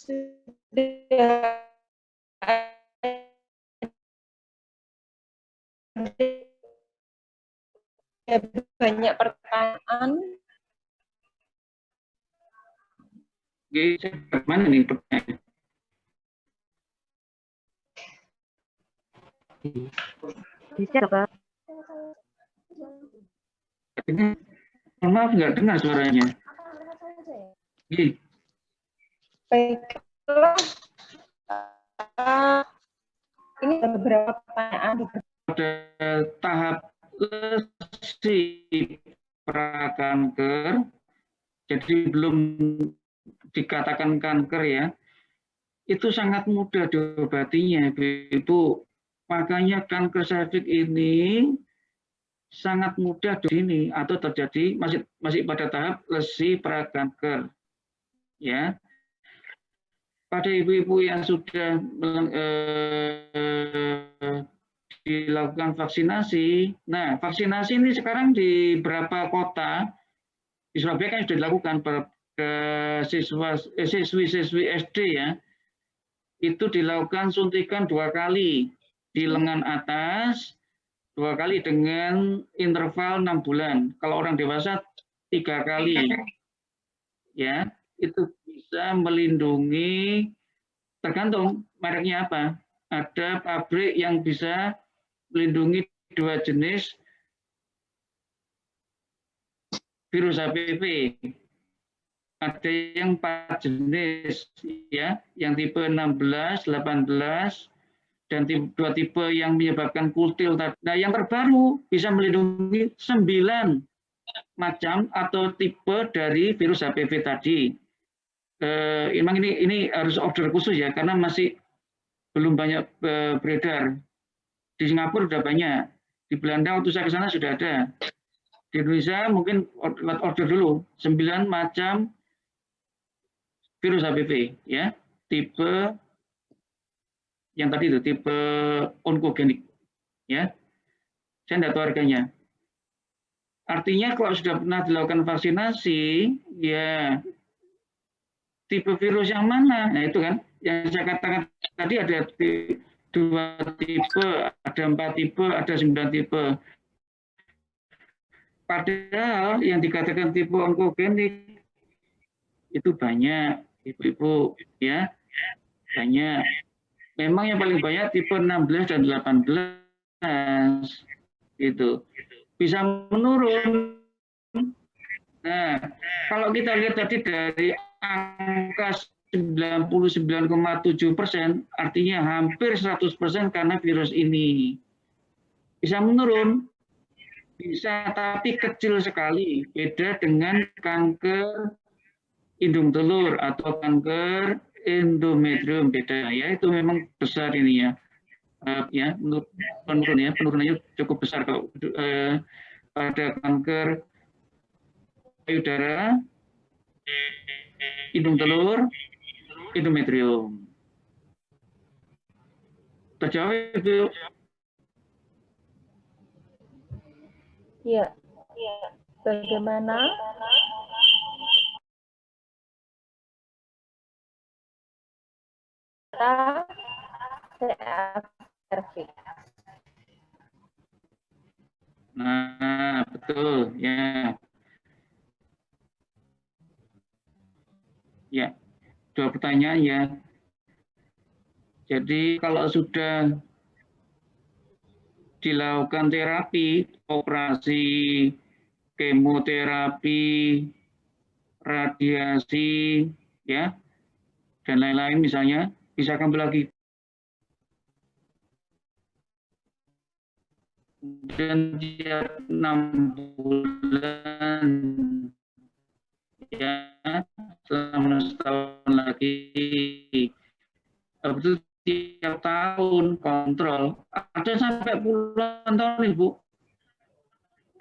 sudah ada banyak pertanyaan. Mana nih pertanyaan? Bisa, Pak. Maaf, nggak dengar suaranya. Baiklah, ini ada beberapa pertanyaan. Pada tahap lesi prakanker, jadi belum dikatakan kanker ya, itu sangat mudah diobatinya, Ibu. Makanya kanker serviks ini sangat mudah di sini atau terjadi masih pada tahap lesi prakanker. Ya. Pada ibu-ibu yang sudah dilakukan vaksinasi. Nah, vaksinasi ini sekarang di beberapa kota di Surabaya kan sudah dilakukan ke siswi-siswi SD ya. Itu dilakukan suntikan 2 kali di lengan atas, 2 kali dengan interval 6 bulan. Kalau orang dewasa 3 kali. Ya, itu bisa melindungi, tergantung mereknya apa. Ada pabrik yang bisa melindungi 2 jenis virus HPV. Ada yang 4 jenis ya, yang tipe 16, 18 dan 2 tipe yang menyebabkan kutil. Nah, yang terbaru bisa melindungi 9 macam atau tipe dari virus HPV tadi. Memang ini harus order khusus ya, karena masih belum banyak beredar. Di Singapura sudah banyak, di Belanda waktu saya ke sana sudah ada. Di Indonesia mungkin order dulu 9 macam virus HPV ya, tipe yang tadi itu tipe onkogenik ya. Saya tidak tahu harganya. Artinya kalau sudah pernah dilakukan vaksinasi ya, tipe virus yang mana? Nah itu kan yang saya katakan tadi, ada 2 tipe, ada 4 tipe, ada 9 tipe. Padahal yang dikatakan tipe onkogenik itu banyak, ibu-ibu ya, banyak. Memang yang paling banyak tipe 16 dan 18 itu bisa menurun. Nah, kalau kita lihat tadi dari angka 99,7%, artinya hampir 100% karena virus ini. Bisa menurun, bisa, tapi kecil sekali. Beda dengan kanker indung telur atau kanker endometrium, beda ya. Itu memang besar ini ya. Ya, penurunannya cukup besar kalau pada kanker payudara, indung telur, endometrium. Terjawab, Ibu? Ya. Bagaimana? Serviks. Nah, betul ya. Ya, 2 pertanyaan ya. Jadi kalau sudah dilakukan terapi, operasi, kemoterapi, radiasi, ya, dan lain-lain misalnya, bisa kembali lagi. Dan tiap 6 bulan, ya, selama 1 tahun lagi. Betul, tiap tahun kontrol. Ada sampai puluhan tahun, Ibu.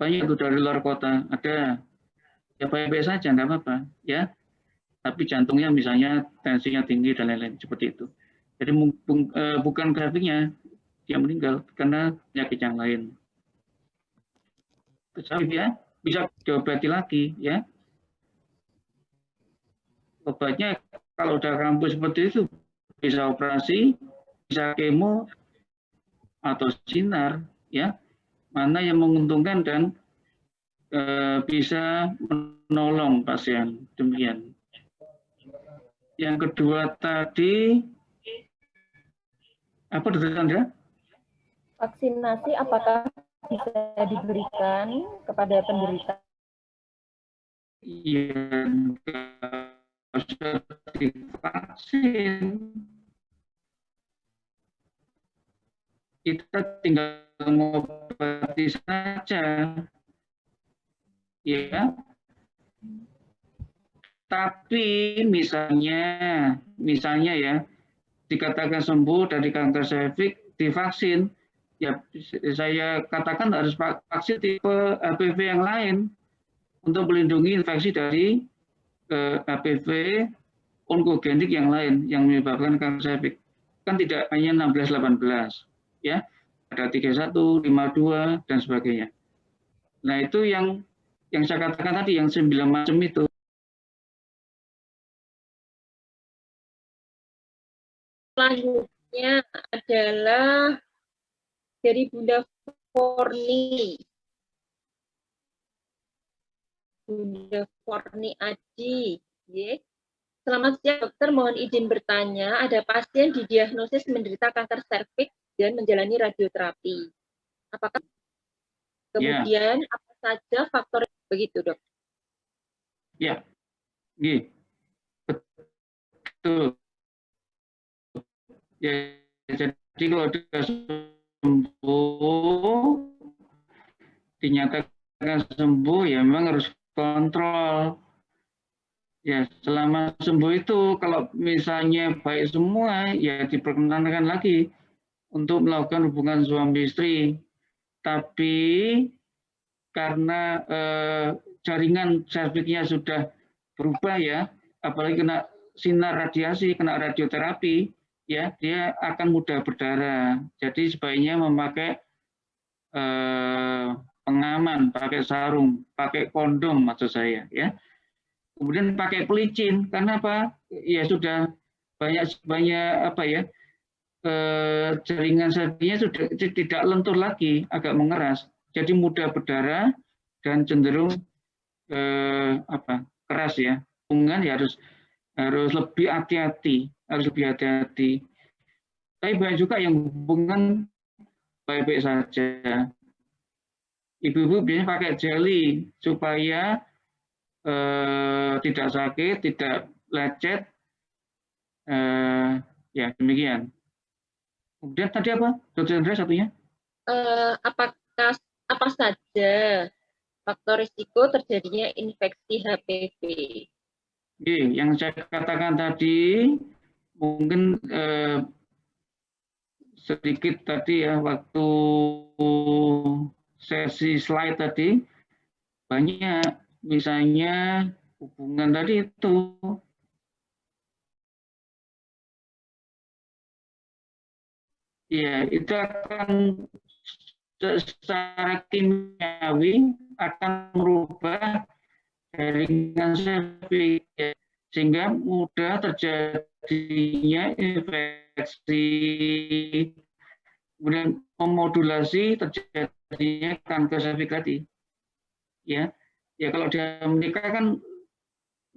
Banyak itu dari luar kota, ada. Ya baik-baik saja, enggak apa-apa, ya. Tapi jantungnya misalnya tensinya tinggi dan lain-lain seperti itu. Jadi bukan grafiknya dia meninggal karena penyakit yang lain. Terus ya, bisa diobati lagi ya. Obatnya kalau udah kambuh seperti itu bisa operasi, bisa kemo atau sinar, ya, mana yang menguntungkan dan bisa menolong pasien. Demikian. Yang kedua tadi apa, Dr. Chandra? Vaksinasi apakah bisa diberikan kepada penderita? Iya, sudah divaksin, kita tinggal mengobati saja, ya. Tapi misalnya ya, dikatakan sembuh dari kanker serviks divaksin, ya saya katakan harus vaksin tipe HPV yang lain untuk melindungi infeksi dari HPV onkogenik yang lain yang menyebabkan kanker serviks. Kan tidak hanya 16-18, ya, ada 31, 52 dan sebagainya. Nah itu yang saya katakan tadi, yang 9 macam itu. Selanjutnya adalah dari Bunda Forni. Bunda Forni Aji. Selamat siang dokter, mohon izin bertanya, ada pasien didiagnosis menderita kanker serviks dan menjalani radioterapi. Apakah kemudian apa saja faktor begitu, Dok? Ya, betul. Ya, jadi kalau sudah sembuh, dinyatakan sembuh, ya memang harus kontrol. Ya, selama sembuh itu kalau misalnya baik semua, ya diperkenankan lagi untuk melakukan hubungan suami istri. Tapi karena jaringan serviksnya sudah berubah, ya, apalagi kena sinar radiasi, kena radioterapi, ya, dia akan mudah berdarah. Jadi sebaiknya memakai pengaman, pakai sarung, pakai kondom maksud saya, ya. Kemudian pakai pelicin, karena apa? Ya sudah banyak apa ya, jaringan serviksnya sudah tidak lentur lagi, agak mengeras, jadi mudah berdarah dan cenderung keras, ya. Hubungan ya harus lebih hati-hati, Tapi banyak juga yang hubungan baik-baik saja. Ibu-ibu biasanya pakai jelly supaya tidak sakit, tidak lecet, ya demikian. Kemudian tadi apa, Dr. Chandra satunya? Apa saja faktor risiko terjadinya infeksi HPV? Yang saya katakan tadi mungkin sedikit tadi ya, waktu sesi slide tadi banyak, misalnya hubungan tadi itu. Ya, itu akan secara kimiawi akan merubah jaringan serviks, ya, sehingga mudah terjadinya infeksi, kemudian memodulasi terjadinya kanker serviks tadi. Ya, kalau dia menikah kan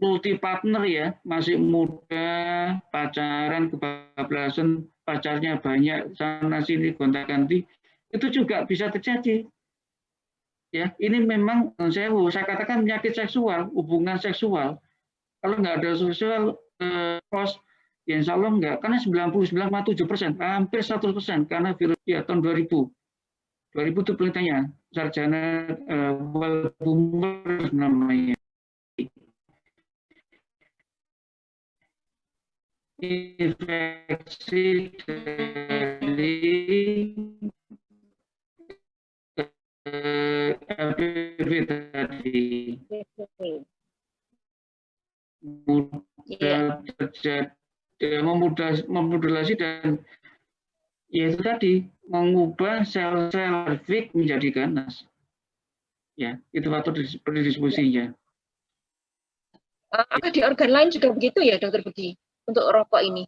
multi partner, ya, masih muda, pacaran, kebablasan, pacarnya banyak, sana sini gonta-ganti, itu juga bisa terjadi. Ya, ini memang saya katakan penyakit seksual, hubungan seksual. Kalau nggak ada seksual ya insya Allah nggak, karena 99,7%, hampir 100%, karena virus, ya, tahun 2000 itu penelitiannya, sarjana Walbumer namanya. Infeksi dari HPV tadi mudah terjadi, memodulasi dan ya itu tadi mengubah sel serviks menjadi ganas. Ya, itu faktor predisposinya. Apakah di organ lain juga begitu ya, Dokter Budi? untuk rokok ini?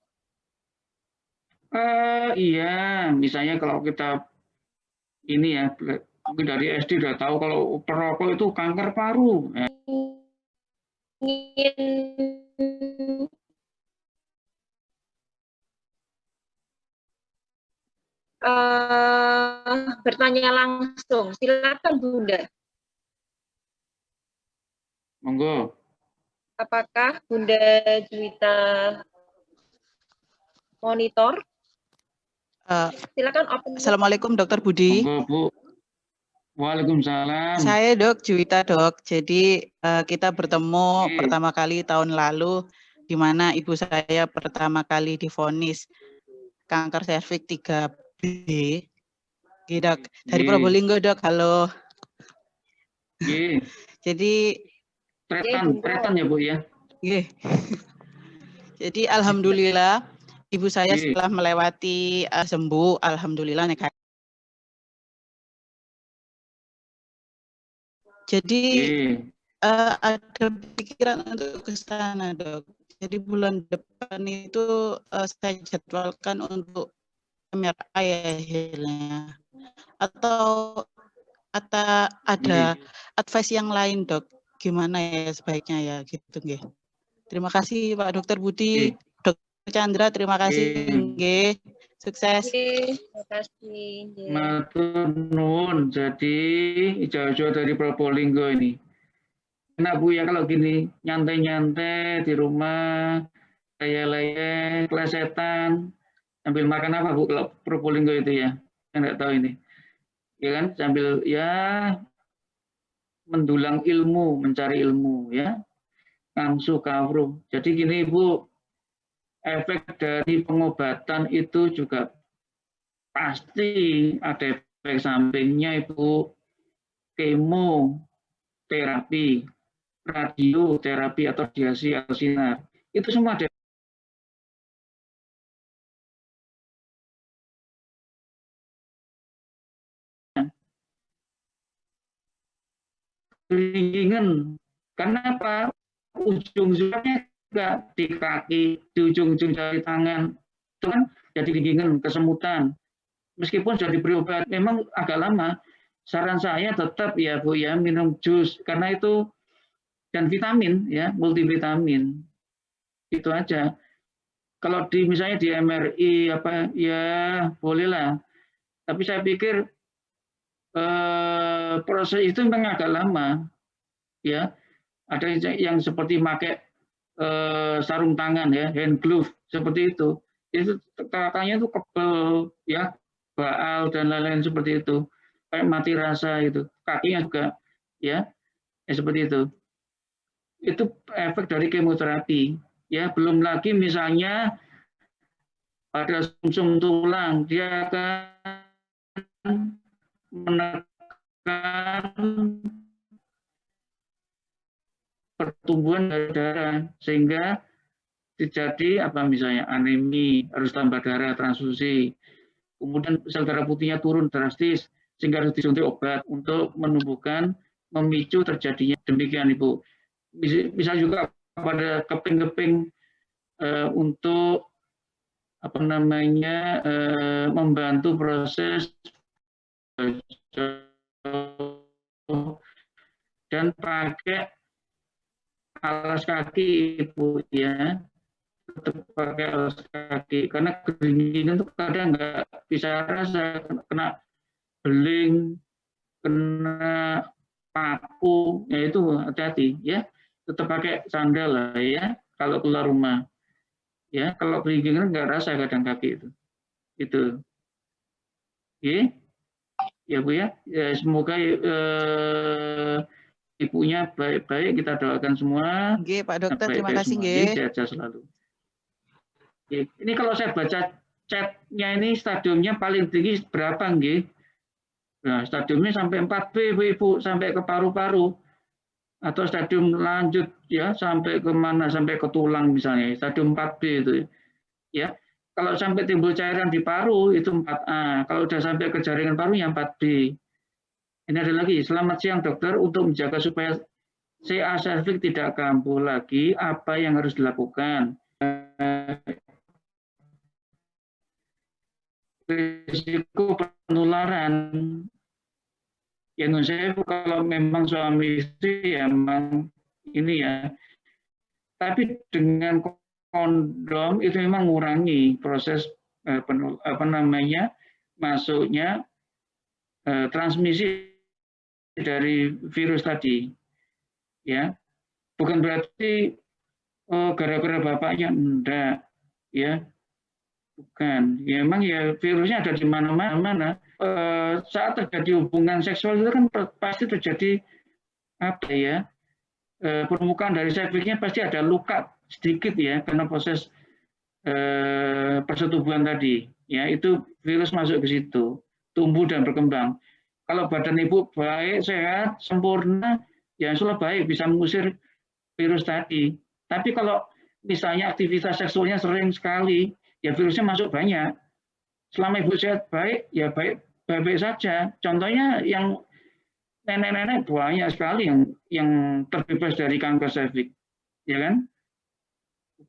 Iya, misalnya kalau kita ini ya, mungkin dari SD udah tahu kalau perokok itu kanker paru. Ya. Ingin bertanya langsung, silakan Bunda. Monggo. Apakah Bunda Juwita monitor? Silakan open. Assalamualaikum Dokter Budi. Monggo Bu. Waalaikumsalam. Saya Dok Juwita Dok. Jadi kita bertemu pertama kali tahun lalu di mana ibu saya pertama kali divonis kanker serviks 3B. Dok, dari Probolinggo Dok. Halo. Jadi tretan ya Bu ya. Jadi alhamdulillah ibu saya setelah melewati sembuh, alhamdulillah negatif. Jadi ada pikiran untuk ke sana Dok. Jadi bulan depan itu saya jadwalkan untuk MRI hasilnya. Atau ada advice yang lain Dok, gimana ya sebaiknya ya gitu nggih. Terima kasih Pak Dokter Budi, Dokter Chandra, terima kasih nggih. Sukses. Terima kasih. Matur nuwun. Jadi ijo-ijo dari Probolinggo ini. Enak Bu ya kalau gini, nyantai-nyantai di rumah, leye-leye, klesetan, sambil makan apa Bu kalau Probolinggo itu ya? Saya nggak tahu ini. Ya kan, sambil ya mendulang ilmu, mencari ilmu ya. Kamsu kawruh. Jadi gini Bu, efek dari pengobatan itu juga pasti ada efek sampingnya Ibu. Kemoterapi, radioterapi atau radiasi atau sinar. Itu semua ada. Kelingkingan. Karena apa? Ujung-ujungnya juga di kaki, di ujung-ujung jari tangan. Itu kan jadi kelingkingan, kesemutan. Meskipun sudah diberi obat, memang agak lama. Saran saya tetap ya Bu ya minum jus karena itu dan vitamin ya, multivitamin. Itu aja. Kalau di misalnya di MRI apa ya bolehlah. Tapi saya pikir proses itu memang agak lama ya. Ada yang seperti pakai sarung tangan ya, hand glove seperti itu. Itu kakaknya itu kebal ya, baal dan lain-lain seperti itu. Kayak mati rasa itu. Kakinya juga ya seperti itu. Itu efek dari kemoterapi. Ya, belum lagi misalnya pada sumsum tulang dia akan menekan pertumbuhan darah sehingga terjadi apa misalnya anemi, harus tambah darah, transfusi. Kemudian sel darah putihnya turun drastis sehingga harus disuntik obat untuk menumbuhkan, memicu terjadinya demikian Ibu. Bisa juga pada keping-keping untuk apa namanya membantu proses dan pakai alas kaki Ibu ya, tetap pakai alas kaki karena kedinginan itu kadang nggak bisa rasa, kena beling, kena paku, ya itu hati-hati ya, tetap pakai sandal lah ya kalau keluar rumah ya, kalau kedinginan nggak rasa kadang kaki itu oke ya Bu ya, semoga ibunya baik-baik, kita doakan semua. Nggih, Pak Dokter, terima kasih nggih. Sehat-sehat selalu. Ini kalau saya baca chatnya ini stadiumnya paling tinggi berapa nggih? Nah, stadiumnya sampai 4B Ibu, sampai ke paru-paru. Atau stadium lanjut ya sampai ke mana? Sampai ke tulang misalnya, stadium 4B itu. Ya. Kalau sampai timbul cairan di paru itu 4A. Kalau sudah sampai ke jaringan paru yang 4B. Ini ada lagi, selamat siang dokter, untuk menjaga supaya CA cervix tidak kambuh lagi, apa yang harus dilakukan? risiko penularan. Ya, saya kalau memang suami istri ya memang ini ya. Tapi dengan kondom itu memang mengurangi proses masuknya transmisi dari virus tadi. Ya, bukan berarti gara-gara bapaknya enggak, ya. Bukan, ya memang ya virusnya ada di mana-mana. Saat terjadi hubungan seksual itu kan pasti terjadi apa ya, permukaan dari cervixnya pasti ada luka sedikit ya karena proses persetubuhan tadi. Ya itu virus masuk ke situ, tumbuh dan berkembang. Kalau badan ibu baik, sehat, sempurna, ya insya Allah baik bisa mengusir virus tadi. Tapi kalau misalnya aktivitas seksualnya sering sekali, ya virusnya masuk banyak. Selama ibu sehat baik, ya baik-baik saja. Contohnya yang nenek-nenek banyak sekali yang terbebas dari kanker serviks, ya kan?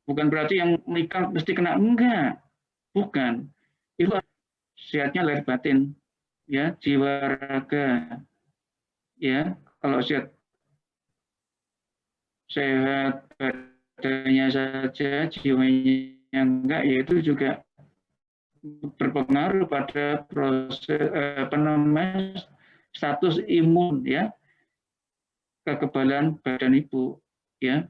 Bukan berarti yang menikah mesti kena, enggak, bukan. Itu sehatnya lahir batin, ya jiwa raga, ya kalau sehat badannya saja, jiwanya enggak, ya itu juga berpengaruh pada proses status imun ya, kekebalan badan ibu ya,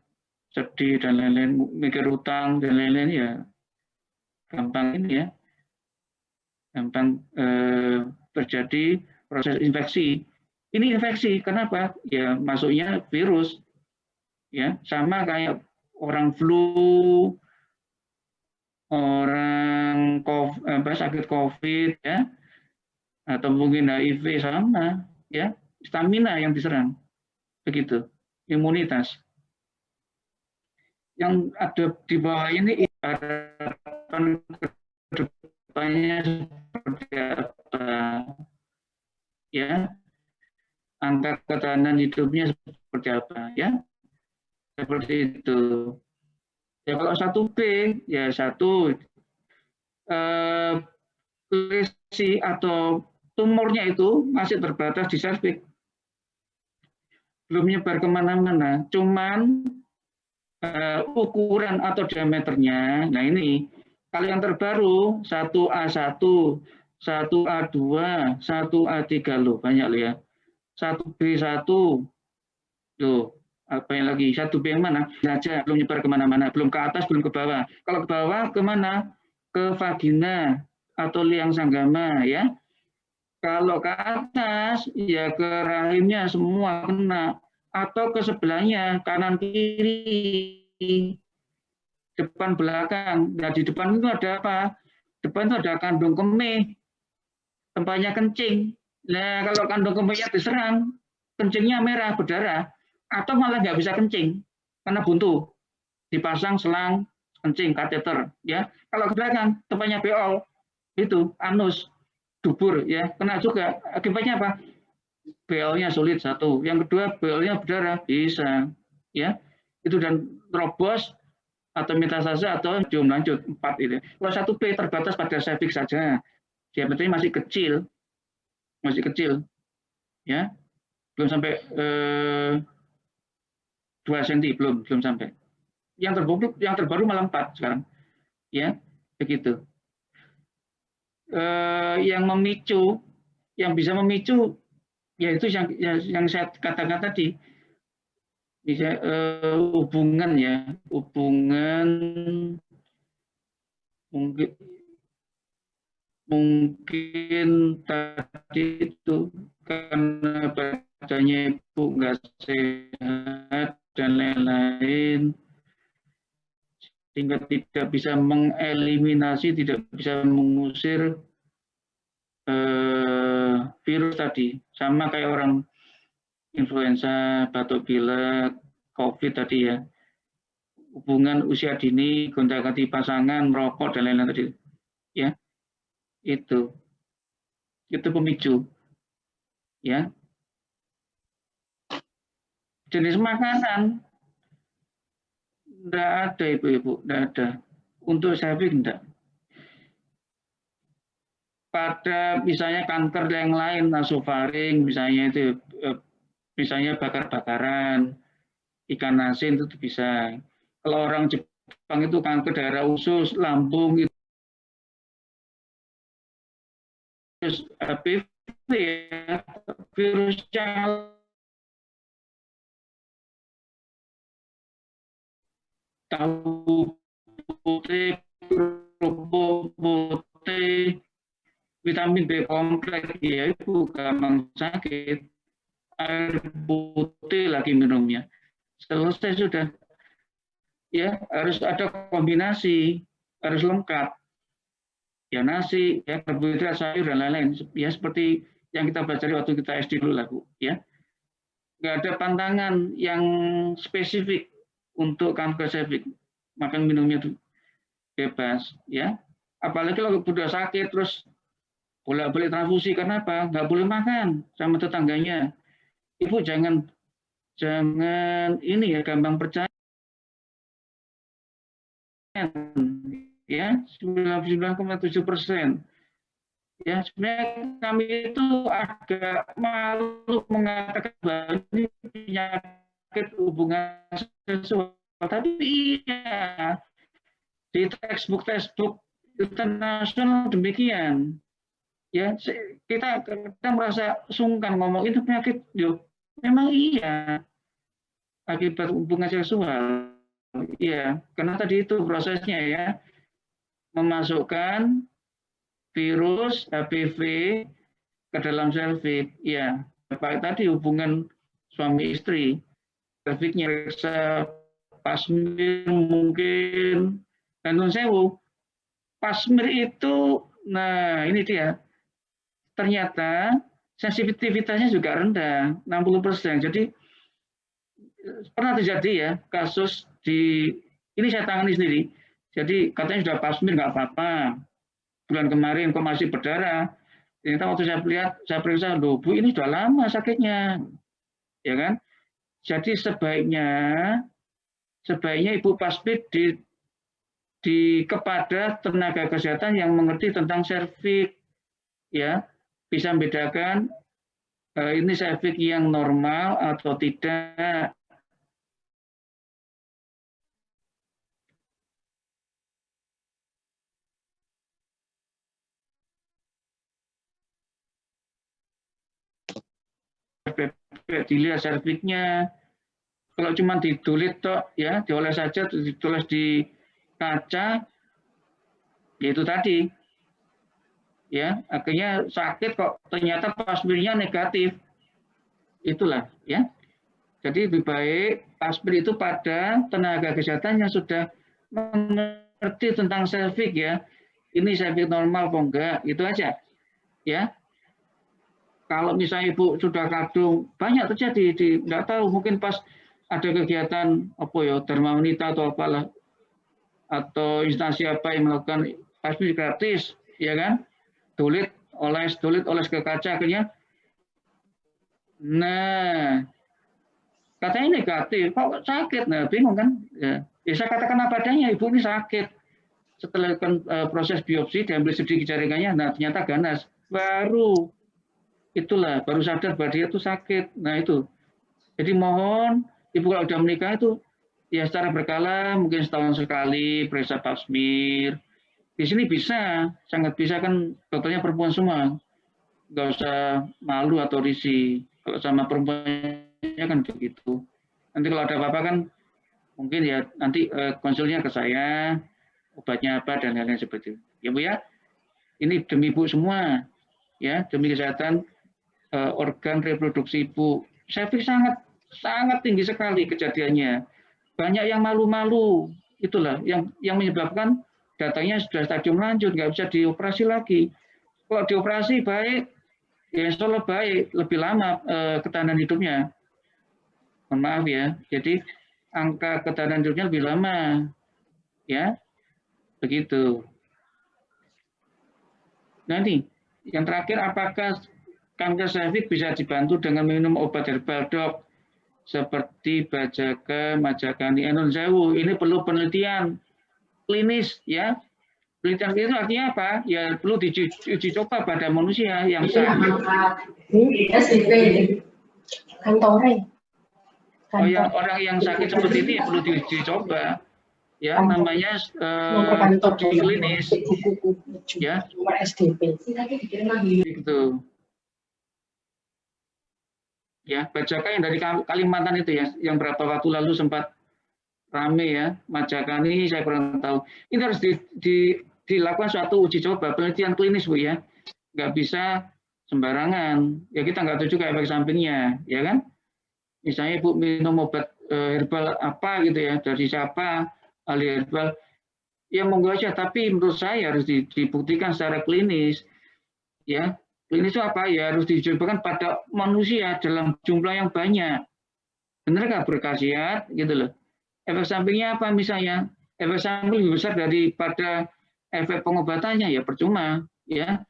sedih dan lain-lain, mikir utang dan lain-lain ya gampang ini ya, gampang terjadi proses infeksi. Ini infeksi kenapa? Ya masuknya virus ya, sama kayak orang flu, orang sakit COVID ya, atau mungkin HIV sama ya, stamina yang diserang begitu, imunitas. Yang ada di bawah ini harapan kedepannya seperti apa ya, angka ketahanan hidupnya seperti apa ya, seperti itu. Ya kalau 1B ya satu lesi atau tumornya itu masih terbatas di serviks, belum menyebar kemana-mana, cuman ukuran atau diameternya. Nah ini kalau yang terbaru 1A1, 1A2, 1A3 loh, banyak loh ya. 1B1 loh. Apa yang lagi? 1B yang mana? Saja belum nyebar kemana-mana, belum ke atas, belum ke bawah. Kalau ke bawah kemana? Ke vagina atau liang sanggama ya. Kalau ke atas ya ke rahimnya semua kena, atau ke sebelahnya kanan kiri, depan belakang. Nah di depan itu ada apa? Depan itu ada kandung kemih, tempatnya kencing. Nah kalau kandung kemihnya diserang, kencingnya merah berdarah, atau malah nggak bisa kencing karena buntu, dipasang selang kencing kateter ya. Kalau ke belakang tempatnya beol itu anus, dubur ya, kena juga. Akibatnya apa? BL-nya sulit satu, yang kedua BL-nya berdarah bisa ya, itu dan terobos atau metastase atau cium lanjut 4 itu. Kalau 1B terbatas pada serviks saja, diameternya masih kecil ya, belum sampai 2 cm, belum sampai. Yang terbaru malah 4 sekarang ya, begitu. Yang bisa memicu yaitu yang saya katakan tadi, bisa hubungan mungkin tadi itu karena badannya ibu nggak sehat dan lain-lain, sehingga tidak bisa mengeliminasi, tidak bisa mengusir virus tadi, sama kayak orang influenza, batuk pilek, COVID tadi ya, hubungan usia dini, gonta-ganti pasangan, merokok dan lain-lain tadi ya, itu pemicu ya. Jenis makanan Enggak ada Ibu, enggak ada. Untuk cervix enggak. Pada misalnya kanker yang lain, nasofaring misalnya itu, misalnya bakar-bakaran, ikan asin itu bisa. Kalau orang Jepang itu kanker daerah usus, lambung itu HPV ya, virusnya tahu putih, kerupuk putih, vitamin B kompleks ya itu gampang sakit. Air putih lagi minumnya. Selesai sudah. Ya, harus ada kombinasi, harus lengkap. Ya nasi, ya karbohidrat, sayur dan lain-lain. Ya seperti yang kita pelajari waktu kita SD dulu lah, Bu, ya. Nggak ada pantangan yang spesifik untuk kanker cervix. Makan minumnya itu bebas, ya. Apalagi kalau sudah sakit terus bolak-balik transfusi, karena apa? Nggak boleh makan sama tetangganya. Ibu jangan ini ya gampang percaya. Ya 99,7%. Ya sebenarnya kami itu agak malu mengatakan bahwa ini penyakit hubungan seksual, tapi iya di textbook internasional demikian. Ya kita merasa sungkan ngomong itu penyakit, yuk memang iya akibat hubungan seksual. Iya, karena tadi itu prosesnya ya memasukkan virus HPV ke dalam cervix. Ya, tadi hubungan suami istri, cervixnya periksa pasmir mungkin, dan nun sewu. Pasmir itu, nah ini dia, ternyata sensitivitasnya juga rendah, 60%. Jadi pernah terjadi ya kasus ini saya tangani sendiri. Jadi katanya sudah pasmir nggak apa-apa. Bulan kemarin kok masih berdarah. Ternyata waktu saya lihat, saya periksa, loh Bu ini sudah lama sakitnya, ya kan? Jadi sebaiknya Ibu pasmir kepada tenaga kesehatan yang mengerti tentang cervix, ya bisa membedakan ini cervix yang normal atau tidak. Dilihat cervixnya, kalau cuma ditulis toh ya dioles saja, ditulis di kaca, ya itu tadi ya akhirnya sakit kok ternyata pasmirnya negatif, itulah ya. Jadi lebih baik pasmir itu pada tenaga kesehatan yang sudah mengerti tentang cervix ya, ini cervix normal apa enggak, itu aja ya. Kalau misalnya Ibu sudah kadung, banyak terjadi, nggak tahu mungkin pas ada kegiatan apa ya Dharma Wanita atau apalah, atau instansi apa yang melakukan pasmir gratis, ya kan? Tulis oles ke kaca akhirnya. Nah, katanya negatif, kok sakit? Nah, bingung kan? Ya, saya katakan apa adanya, Ibu ini sakit. Setelah proses biopsi, diambil sedikit jaringannya, nah ternyata ganas. Baru sadar bahwa dia itu sakit. Nah itu. Jadi mohon Ibu kalau sudah menikah itu ya secara berkala, mungkin setahun sekali periksa pasmir. Di sini bisa, sangat bisa, kan dokternya perempuan semua. Nggak usah malu atau risih. Kalau sama perempuannya kan begitu. Nanti kalau ada apa-apa kan mungkin ya nanti konsulnya ke saya, obatnya apa dan lain-lain seperti itu. Ya Bu ya, ini demi Ibu semua, ya demi kesehatan organ reproduksi Ibu. Cervix sangat tinggi sekali kejadiannya. Banyak yang malu-malu, itulah yang menyebabkan datanya sudah stadium lanjut, nggak bisa dioperasi lagi. Kalau dioperasi baik, ya insya Allah baik, lebih lama ketahanan hidupnya. Mohon maaf ya, jadi angka ketahanan hidupnya lebih lama, ya begitu. Nanti yang terakhir, apakah kanker cervix bisa dibantu dengan minum obat herbal, Dok? seperti Bajaka, Majakani, Enon Sewu. Ini perlu penelitian klinis ya. Penelitian klinis artinya apa? Ya perlu diuji coba pada manusia yang sakit. Oh ya, orang yang sakit seperti ini ya perlu diuji coba. Ya, namanya uji klinis. Ya. Gitu. Ya, Bajaka yang dari Kalimantan itu ya, yang berapa waktu lalu sempat rame ya, Majakani saya kurang tahu. Ini harus dilakukan suatu uji coba, penelitian klinis Bu ya. Nggak bisa sembarangan. Ya kita nggak tahu juga efek sampingnya, ya kan? Misalnya Ibu minum obat herbal apa gitu ya, dari siapa, ahli herbal, ya monggo aja, tapi menurut saya harus dibuktikan secara klinis. Ya, klinis itu apa? Ya harus dicobakan pada manusia dalam jumlah yang banyak. Benar nggak berkhasiat gitu loh. Efek sampingnya apa misalnya? Efek samping lebih besar daripada efek pengobatannya, ya percuma. Ya,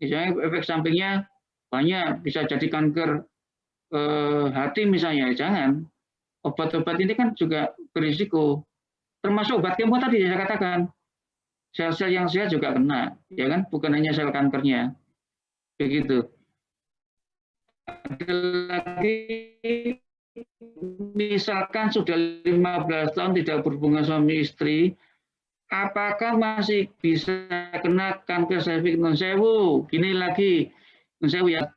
misalnya efek sampingnya banyak, bisa jadi kanker hati misalnya, jangan. Obat-obat ini kan juga berisiko, termasuk obat kemo tadi saya katakan, sel-sel yang sehat juga kena, ya kan, bukan hanya sel kankernya, begitu. Ada lagi, misalkan sudah 15 tahun tidak berhubungan suami istri, apakah masih bisa kena kanker serviks non sewu? Gini lagi, non sewu ya,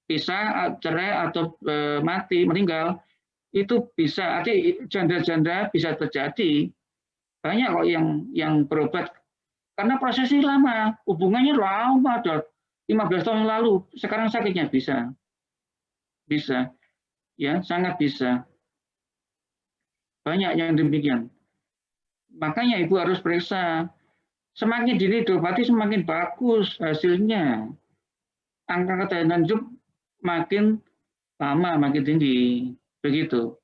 pisah, cerai atau mati, meninggal, itu bisa, artinya janda-janda bisa terjadi. Banyak kok yang berobat, karena prosesnya lama, hubungannya lama, ada 15 tahun yang lalu, sekarang sakitnya bisa, ya sangat bisa. Banyak yang demikian. Makanya Ibu harus periksa. Semakin dini diobati semakin bagus hasilnya. Angka ketahanan hidup makin lama, makin tinggi. Begitu.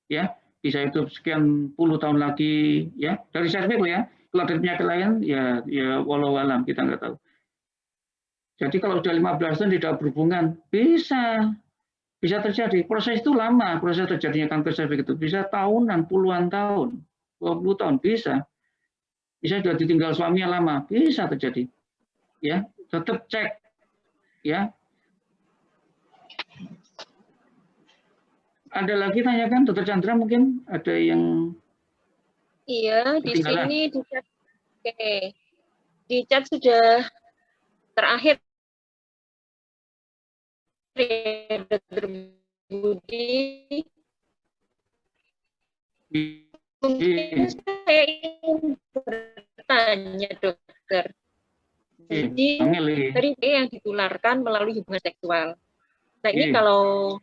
Ya, bisa hidup sekian puluh tahun lagi ya. Dari saya ya. Kalau dari penyakit lain ya walau alam, kita nggak tahu. Jadi kalau sudah 15 tahun tidak berhubungan, bisa terjadi. Proses itu lama, proses terjadinya kanker serviks itu bisa tahunan, puluhan tahun, 20 tahun bisa. Bisa sudah ditinggal suaminya lama, bisa terjadi. Ya, tetap cek. Ya. Ada lagi tanyakan, Dr. Chandra mungkin ada yang Iya, di ketinggalan. sini di chat, oke. Di chat sudah terakhir Dr. Budi. Mungkin saya ingin bertanya, Dokter. Jadi dari yang ditularkan melalui hubungan seksual. Nah ini kalau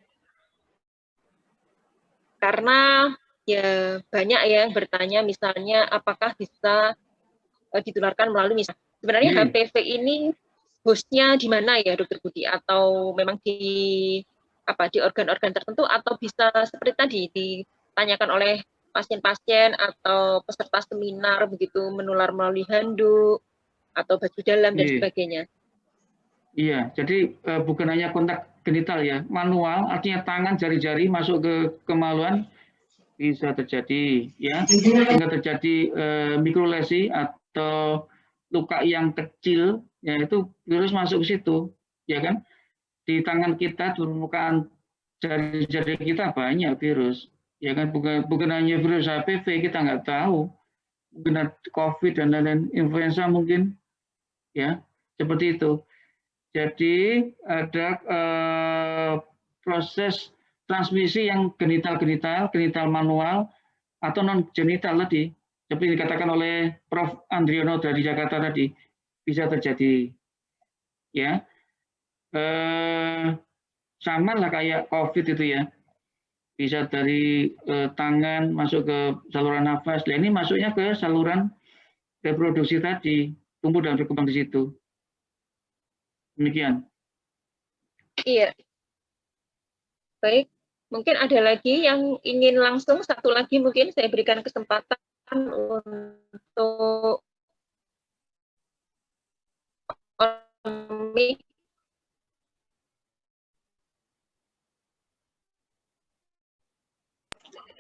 karena ya banyak yang bertanya misalnya apakah bisa ditularkan melalui misalnya sebenarnya HPV ini hostnya di mana ya Dokter Budi, atau memang di organ-organ tertentu, atau bisa seperti tadi ditanyakan oleh pasien-pasien atau peserta seminar begitu, menular melalui handuk atau baju dalam dan sebagainya. Iya, jadi bukan hanya kontak genital ya, manual, artinya tangan, jari-jari masuk ke kemaluan bisa terjadi, ya, sehingga terjadi mikrolesi atau luka yang kecil, ya itu virus masuk ke situ, ya kan? Di tangan kita, di permukaan jari-jari kita banyak virus, ya kan? Bukan hanya virus HPV, kita nggak tahu, mungkin ada COVID dan lain-lain, influenza mungkin, ya, seperti itu. Jadi ada proses transmisi yang genital manual atau non genital tadi, seperti dikatakan oleh Prof. Andriono dari Jakarta tadi, bisa terjadi. Ya, sama lah kayak COVID itu ya, bisa dari tangan masuk ke saluran nafas. Nah, ini masuknya ke saluran reproduksi tadi, tumbuh dan berkembang di situ. Demikian. Iya. Baik, mungkin ada lagi yang ingin langsung, satu lagi mungkin saya berikan kesempatan untuk mic.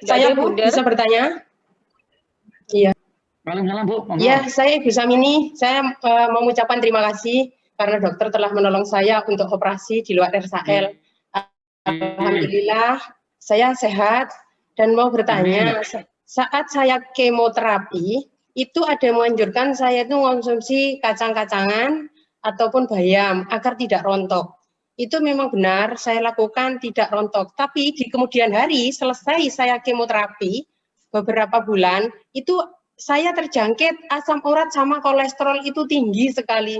Saya Bu, bisa bertanya? Iya. Waalaikumsalam Bu. Iya, saya Ibu Samini. Saya mau mengucapkan terima kasih karena dokter telah menolong saya untuk operasi di luar RSAL. Alhamdulillah, saya sehat dan mau bertanya, saat saya kemoterapi, itu ada yang menganjurkan saya itu mengonsumsi kacang-kacangan ataupun bayam agar tidak rontok. Itu memang benar, saya lakukan tidak rontok. Tapi di kemudian hari, selesai saya kemoterapi, beberapa bulan, itu saya terjangkit asam urat sama kolesterol itu tinggi sekali.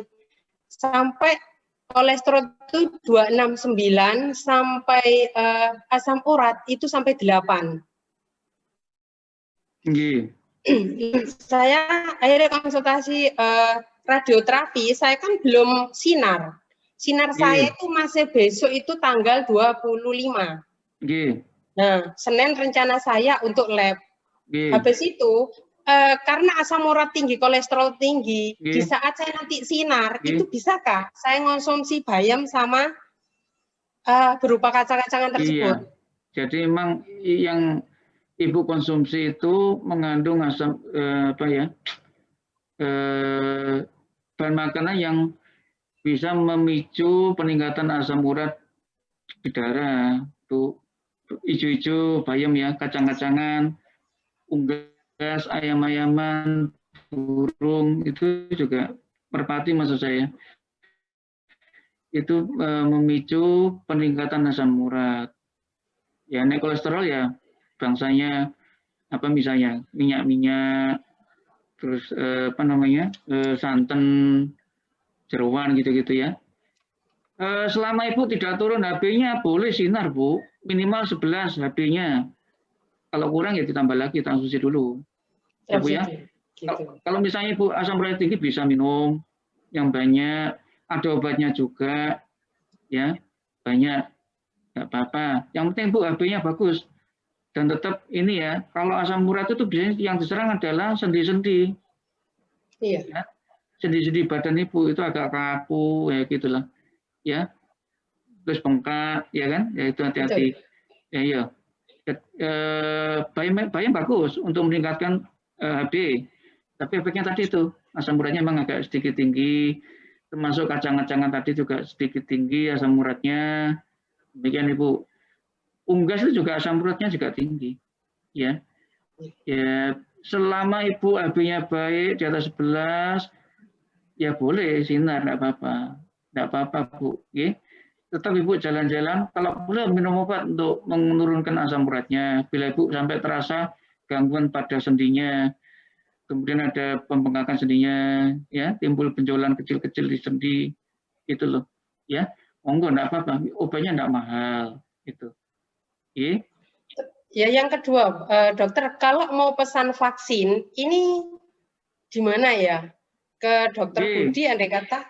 Sampai kolesterol itu 269, sampai asam urat itu sampai 8. Saya akhirnya konsultasi radioterapi, saya kan belum sinar. Sinar saya itu masih besok itu tanggal 25. Nah, Senin rencana saya untuk lab. Habis itu, karena asam urat tinggi, kolesterol tinggi, di saat saya nanti sinar, itu bisakah saya konsumsi bayam sama berupa kacang-kacangan tersebut? Iya. Jadi memang yang Ibu konsumsi itu mengandung asam bahan makanan yang bisa memicu peningkatan asam urat di darah. Tuh hijau-hijau, bayam ya, kacang-kacangan, unggas, ayam-ayaman, burung, itu juga merpati maksud saya. Itu memicu peningkatan asam urat. Ya, naik kolesterol ya bangsanya apa misalnya minyak-minyak, terus santan, jeroan gitu-gitu ya. Selama Ibu tidak turun HB-nya boleh sinar Bu, minimal 11 HB-nya. Kalau kurang ya ditambah lagi transfusi dulu. Ya Bu ya. Kalau misalnya Ibu asam urat tinggi bisa minum yang banyak, ada obatnya juga ya, banyak, nggak apa-apa. Yang penting Bu HB-nya bagus. Dan tetap ini ya, kalau asam urat itu biasanya yang diserang adalah sendi-sendi. Iya. Ya. Sendi-sendi badan Ibu itu agak kaku ya gitulah. Ya. Terus bengkak ya kan? Ya itu hati-hati. Ya iya. Bayam bagus untuk meningkatkan HB. Tapi efeknya tadi itu asam uratnya memang agak sedikit tinggi. Termasuk kacang-kacangan tadi juga sedikit tinggi asam uratnya. Demikian Ibu. Unggas itu juga asam uratnya juga tinggi, ya. Ya, selama Ibu HB-nya baik di atas 11, ya boleh sinar, enggak apa-apa, Bu. Ya. Tetap Ibu jalan-jalan, kalau boleh minum obat untuk menurunkan asam uratnya. Bila Ibu sampai terasa gangguan pada sendinya, kemudian ada pembengkakan sendinya, ya, timbul benjolan kecil-kecil di sendi, itu loh, ya. Monggo enggak apa-apa, obatnya enggak mahal, itu. Ya, yang kedua, dokter, kalau mau pesan vaksin, ini di mana ya? Ke dokter Budi, andai kata?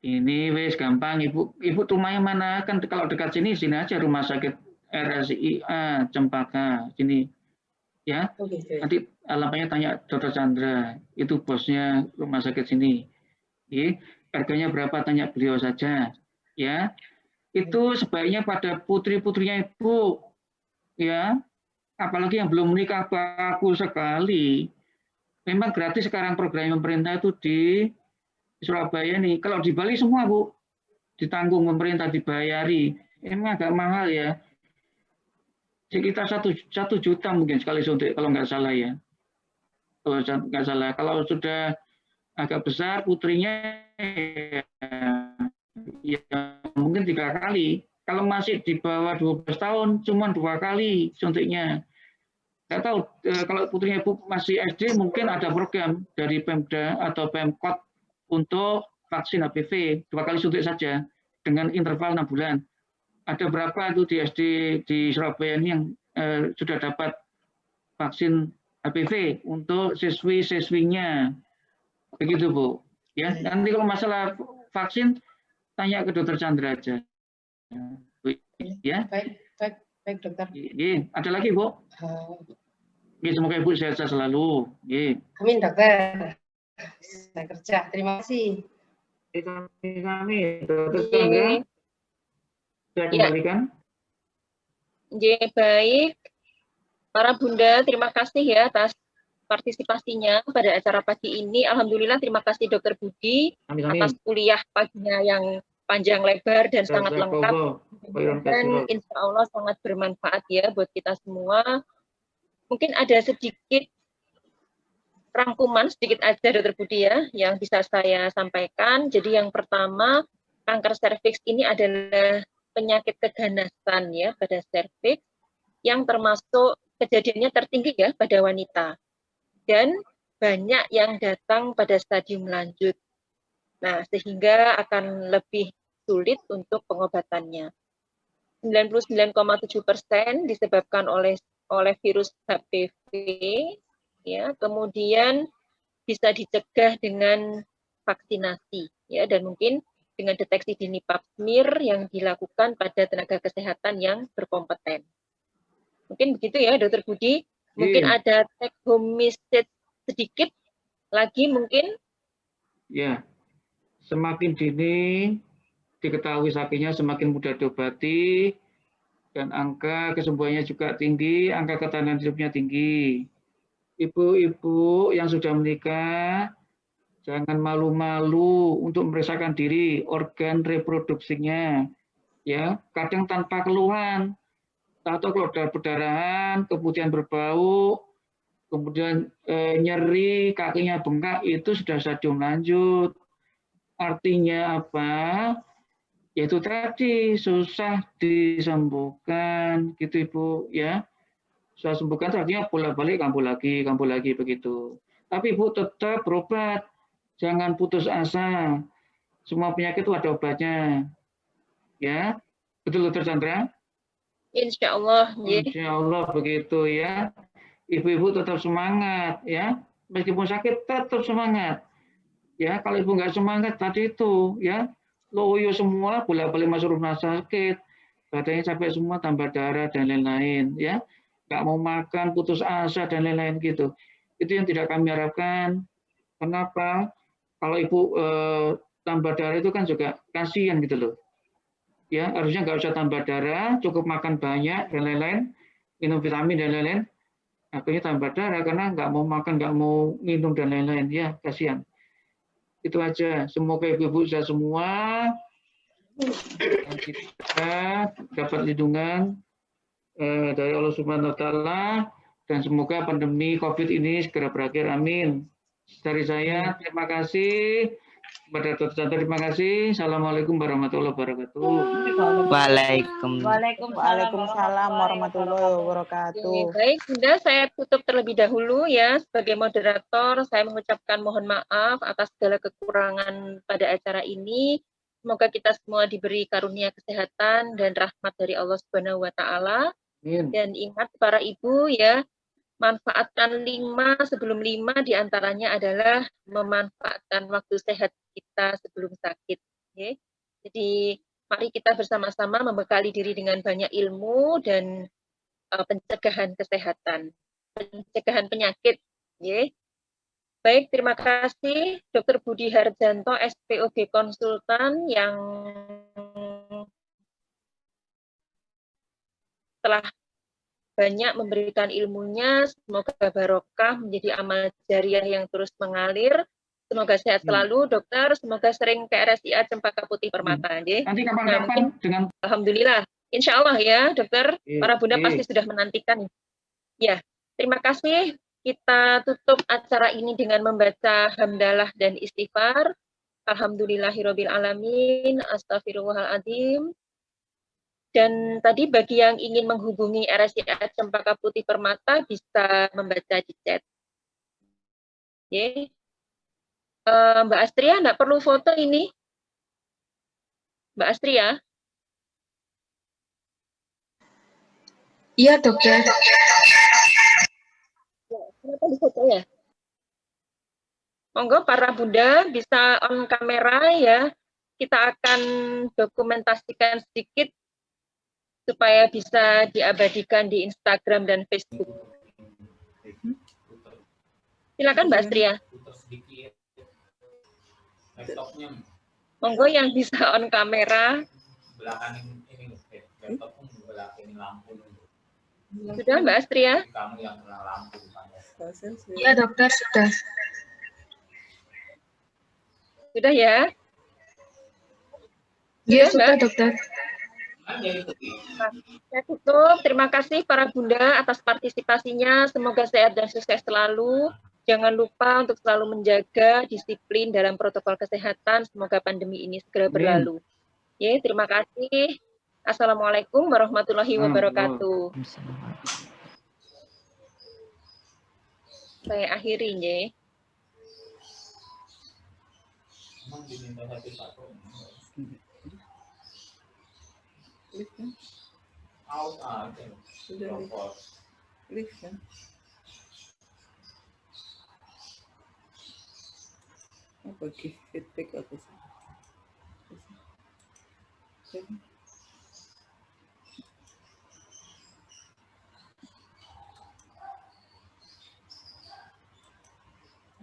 Ini wes gampang, Ibu rumahnya mana? Kan kalau dekat sini aja rumah sakit RSIA Cempaka sini, ya. Nanti alamatnya tanya Dr. Chandra, itu bosnya rumah sakit sini. Harganya berapa? Tanya beliau saja, ya. Itu sebaiknya pada putri-putrinya Ibu, ya, apalagi yang belum menikah bagus sekali. Memang gratis sekarang program pemerintah itu di Surabaya nih. Kalau di Bali semua Bu, ditanggung pemerintah, dibayari. Emang agak mahal ya. Sekitar 1 juta mungkin sekali suntik kalau nggak salah ya. Kalau nggak salah. Kalau sudah agak besar putrinya ya mungkin 3 kali. Kalau masih di bawah 12 tahun, cuma 2 kali suntiknya. Saya tahu kalau putrinya Ibu masih SD, mungkin ada program dari Pemda atau Pemkot untuk vaksin HPV 2 kali suntik saja dengan interval 6 bulan. Ada berapa itu di SD di Surabaya ini yang sudah dapat vaksin HPV untuk siswi-siswinya. Begitu Bu. Ya, nanti kalau masalah vaksin tanya ke Dr. Chandra aja. Ya. Baik dokter. Ada lagi Bu? Semoga Ibu sehat selalu. Amin dokter. Saya kerja. Terima kasih. Kami Dr. Chandra. Saya kembalikan. Baik. Para Bunda, terima kasih ya atas partisipasinya pada acara pagi ini. Alhamdulillah, terima kasih Dr. Budi atas kuliah paginya yang panjang lebar dan sangat lengkap. Dan insya Allah sangat bermanfaat ya buat kita semua. Mungkin ada sedikit rangkuman, sedikit aja Dr. Budi ya, yang bisa saya sampaikan. Jadi yang pertama, kanker serviks ini adalah penyakit keganasan ya pada serviks, yang termasuk kejadiannya tertinggi ya pada wanita. Dan banyak yang datang pada stadium lanjut. Nah, sehingga akan lebih sulit untuk pengobatannya. 99,7% disebabkan oleh virus HPV, ya. Kemudian bisa dicegah dengan vaksinasi, ya, dan mungkin dengan deteksi dini pap smear yang dilakukan pada tenaga kesehatan yang berkompeten. Mungkin begitu ya, Dr. Budi. Mungkin ada take home message sedikit lagi mungkin. Ya, semakin dini diketahui sakitnya, semakin mudah diobati, dan angka kesembuhannya juga tinggi, angka ketahanan hidupnya tinggi. Ibu-ibu yang sudah menikah, jangan malu-malu untuk memeriksakan diri, organ reproduksinya. Ya, kadang tanpa keluhan, atau kalau ada perdarahan, kemudian berbau, kemudian nyeri, kakinya bengkak, itu sudah stadium lanjut. Artinya apa? Yaitu tadi susah disembuhkan, gitu Ibu ya. Susah sembuhkan artinya bolak-balik kambuh lagi begitu. Tapi Ibu tetap berobat, jangan putus asa. Semua penyakit itu ada obatnya, ya. Betul Dr. Chandra? Insya Allah. Insya Allah begitu ya. Ibu-ibu tetap semangat ya. Meskipun sakit tetap semangat. Ya, kalau ibu nggak semangat tadi itu ya, loyo semua, bolak-balik masuk rumah sakit, badannya capek semua, tambah darah dan lain-lain ya. Nggak mau makan, putus asa dan lain-lain gitu. Itu yang tidak kami harapkan. Kenapa? Kalau ibu tambah darah itu kan juga kasihan gitu loh. Ya, harusnya nggak usah tambah darah, cukup makan banyak dan lain-lain, minum vitamin dan lain-lain. Akhirnya tambah darah karena nggak mau makan, nggak mau minum dan lain-lain. Ya, kasihan. Itu aja. Semoga ibu-ibu bisa semua dan kita dapat lindungan dari Allah Subhanahu Wa Taala, dan semoga pandemi COVID ini segera berakhir. Amin. Dari saya terima kasih. Kepada Dr. Chandra terima kasih. Assalamualaikum warahmatullahi wabarakatuh. Waalaikumsalam warahmatullahi wabarakatuh. Baik, Bunda, saya tutup terlebih dahulu ya. Sebagai moderator, saya mengucapkan mohon maaf atas segala kekurangan pada acara ini. Semoga kita semua diberi karunia kesehatan dan rahmat dari Allah Subhanahu wa Ta'ala. Dan ingat para ibu ya, manfaatkan 5 sebelum 5 diantaranya adalah memanfaatkan waktu sehat kita sebelum sakit. Okay? Jadi mari kita bersama-sama membekali diri dengan banyak ilmu dan pencegahan kesehatan, pencegahan penyakit. Okay? Baik, terima kasih Dr. Budi Harjanto, SPOG Konsultan yang telah banyak memberikan ilmunya, semoga barokah menjadi amal jariah yang terus mengalir. Semoga sehat selalu, dokter. Semoga sering ke RSIA Cempaka Putih Permata. Nanti kapan-kapan dengan Alhamdulillah. Insya Allah ya, dokter. Para bunda pasti sudah menantikan. Ya, terima kasih. Kita tutup acara ini dengan membaca hamdalah dan istighfar. Alhamdulillahirabbil alamin. Astaghfirullahaladzim. Dan tadi bagi yang ingin menghubungi RSIA Cempaka Putih Permata bisa membaca di chat. Oke. Mbak Astria, enggak perlu foto ini? Mbak Astria? Iya, dokter. Kenapa di foto ya? Monggo para bunda bisa on kamera ya. Kita akan dokumentasikan sedikit supaya bisa diabadikan di Instagram dan Facebook. Silakan Mbak Astria. Monggo yang bisa on kamera. Sudah Mbak Astria? Iya dokter, sudah. Sudah ya? Iya Sudah, sudah Mbak? dokter. Nah, saya tutup. Terima kasih para bunda atas partisipasinya. Semoga sehat dan sukses selalu. Jangan lupa untuk selalu menjaga disiplin dalam protokol kesehatan. Semoga pandemi ini segera berlalu. Ya, terima kasih. Assalamualaikum warahmatullahi wabarakatuh. Saya akhiri, ya. Apa feedback apa sih?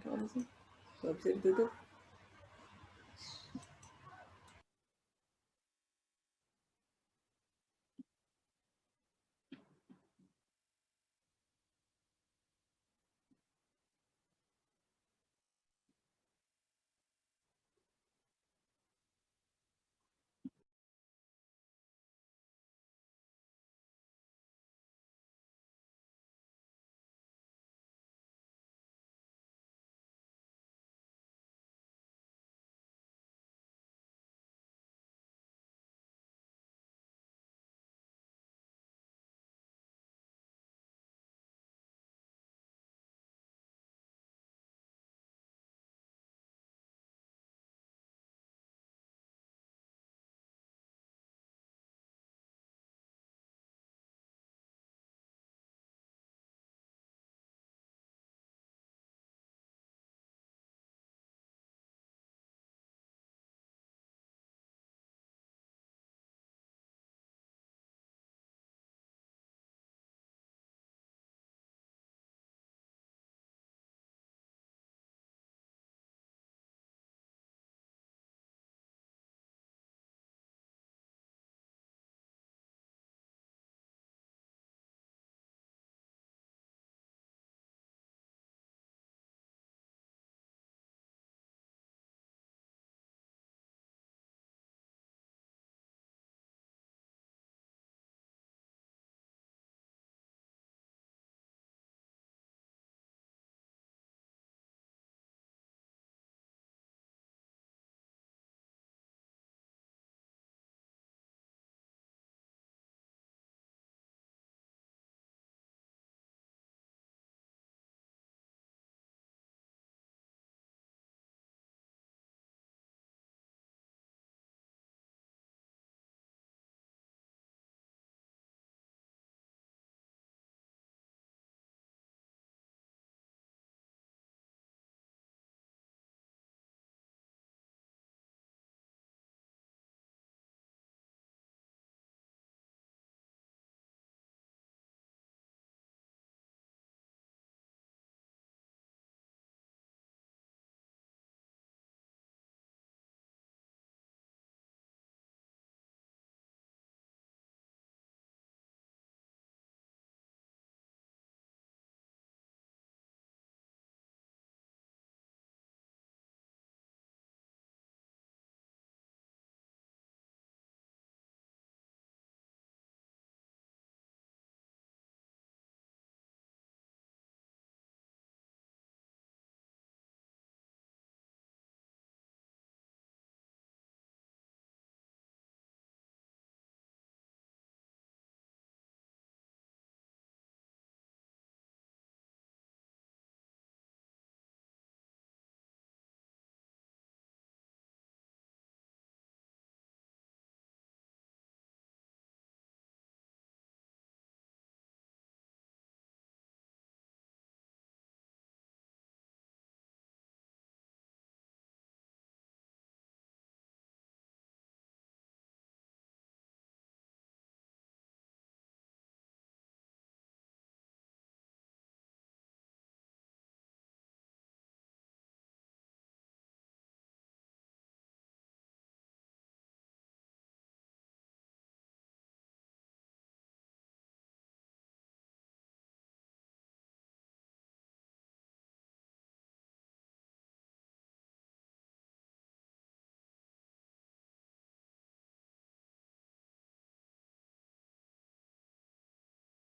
Kalau sih, nggak bisa ditutup.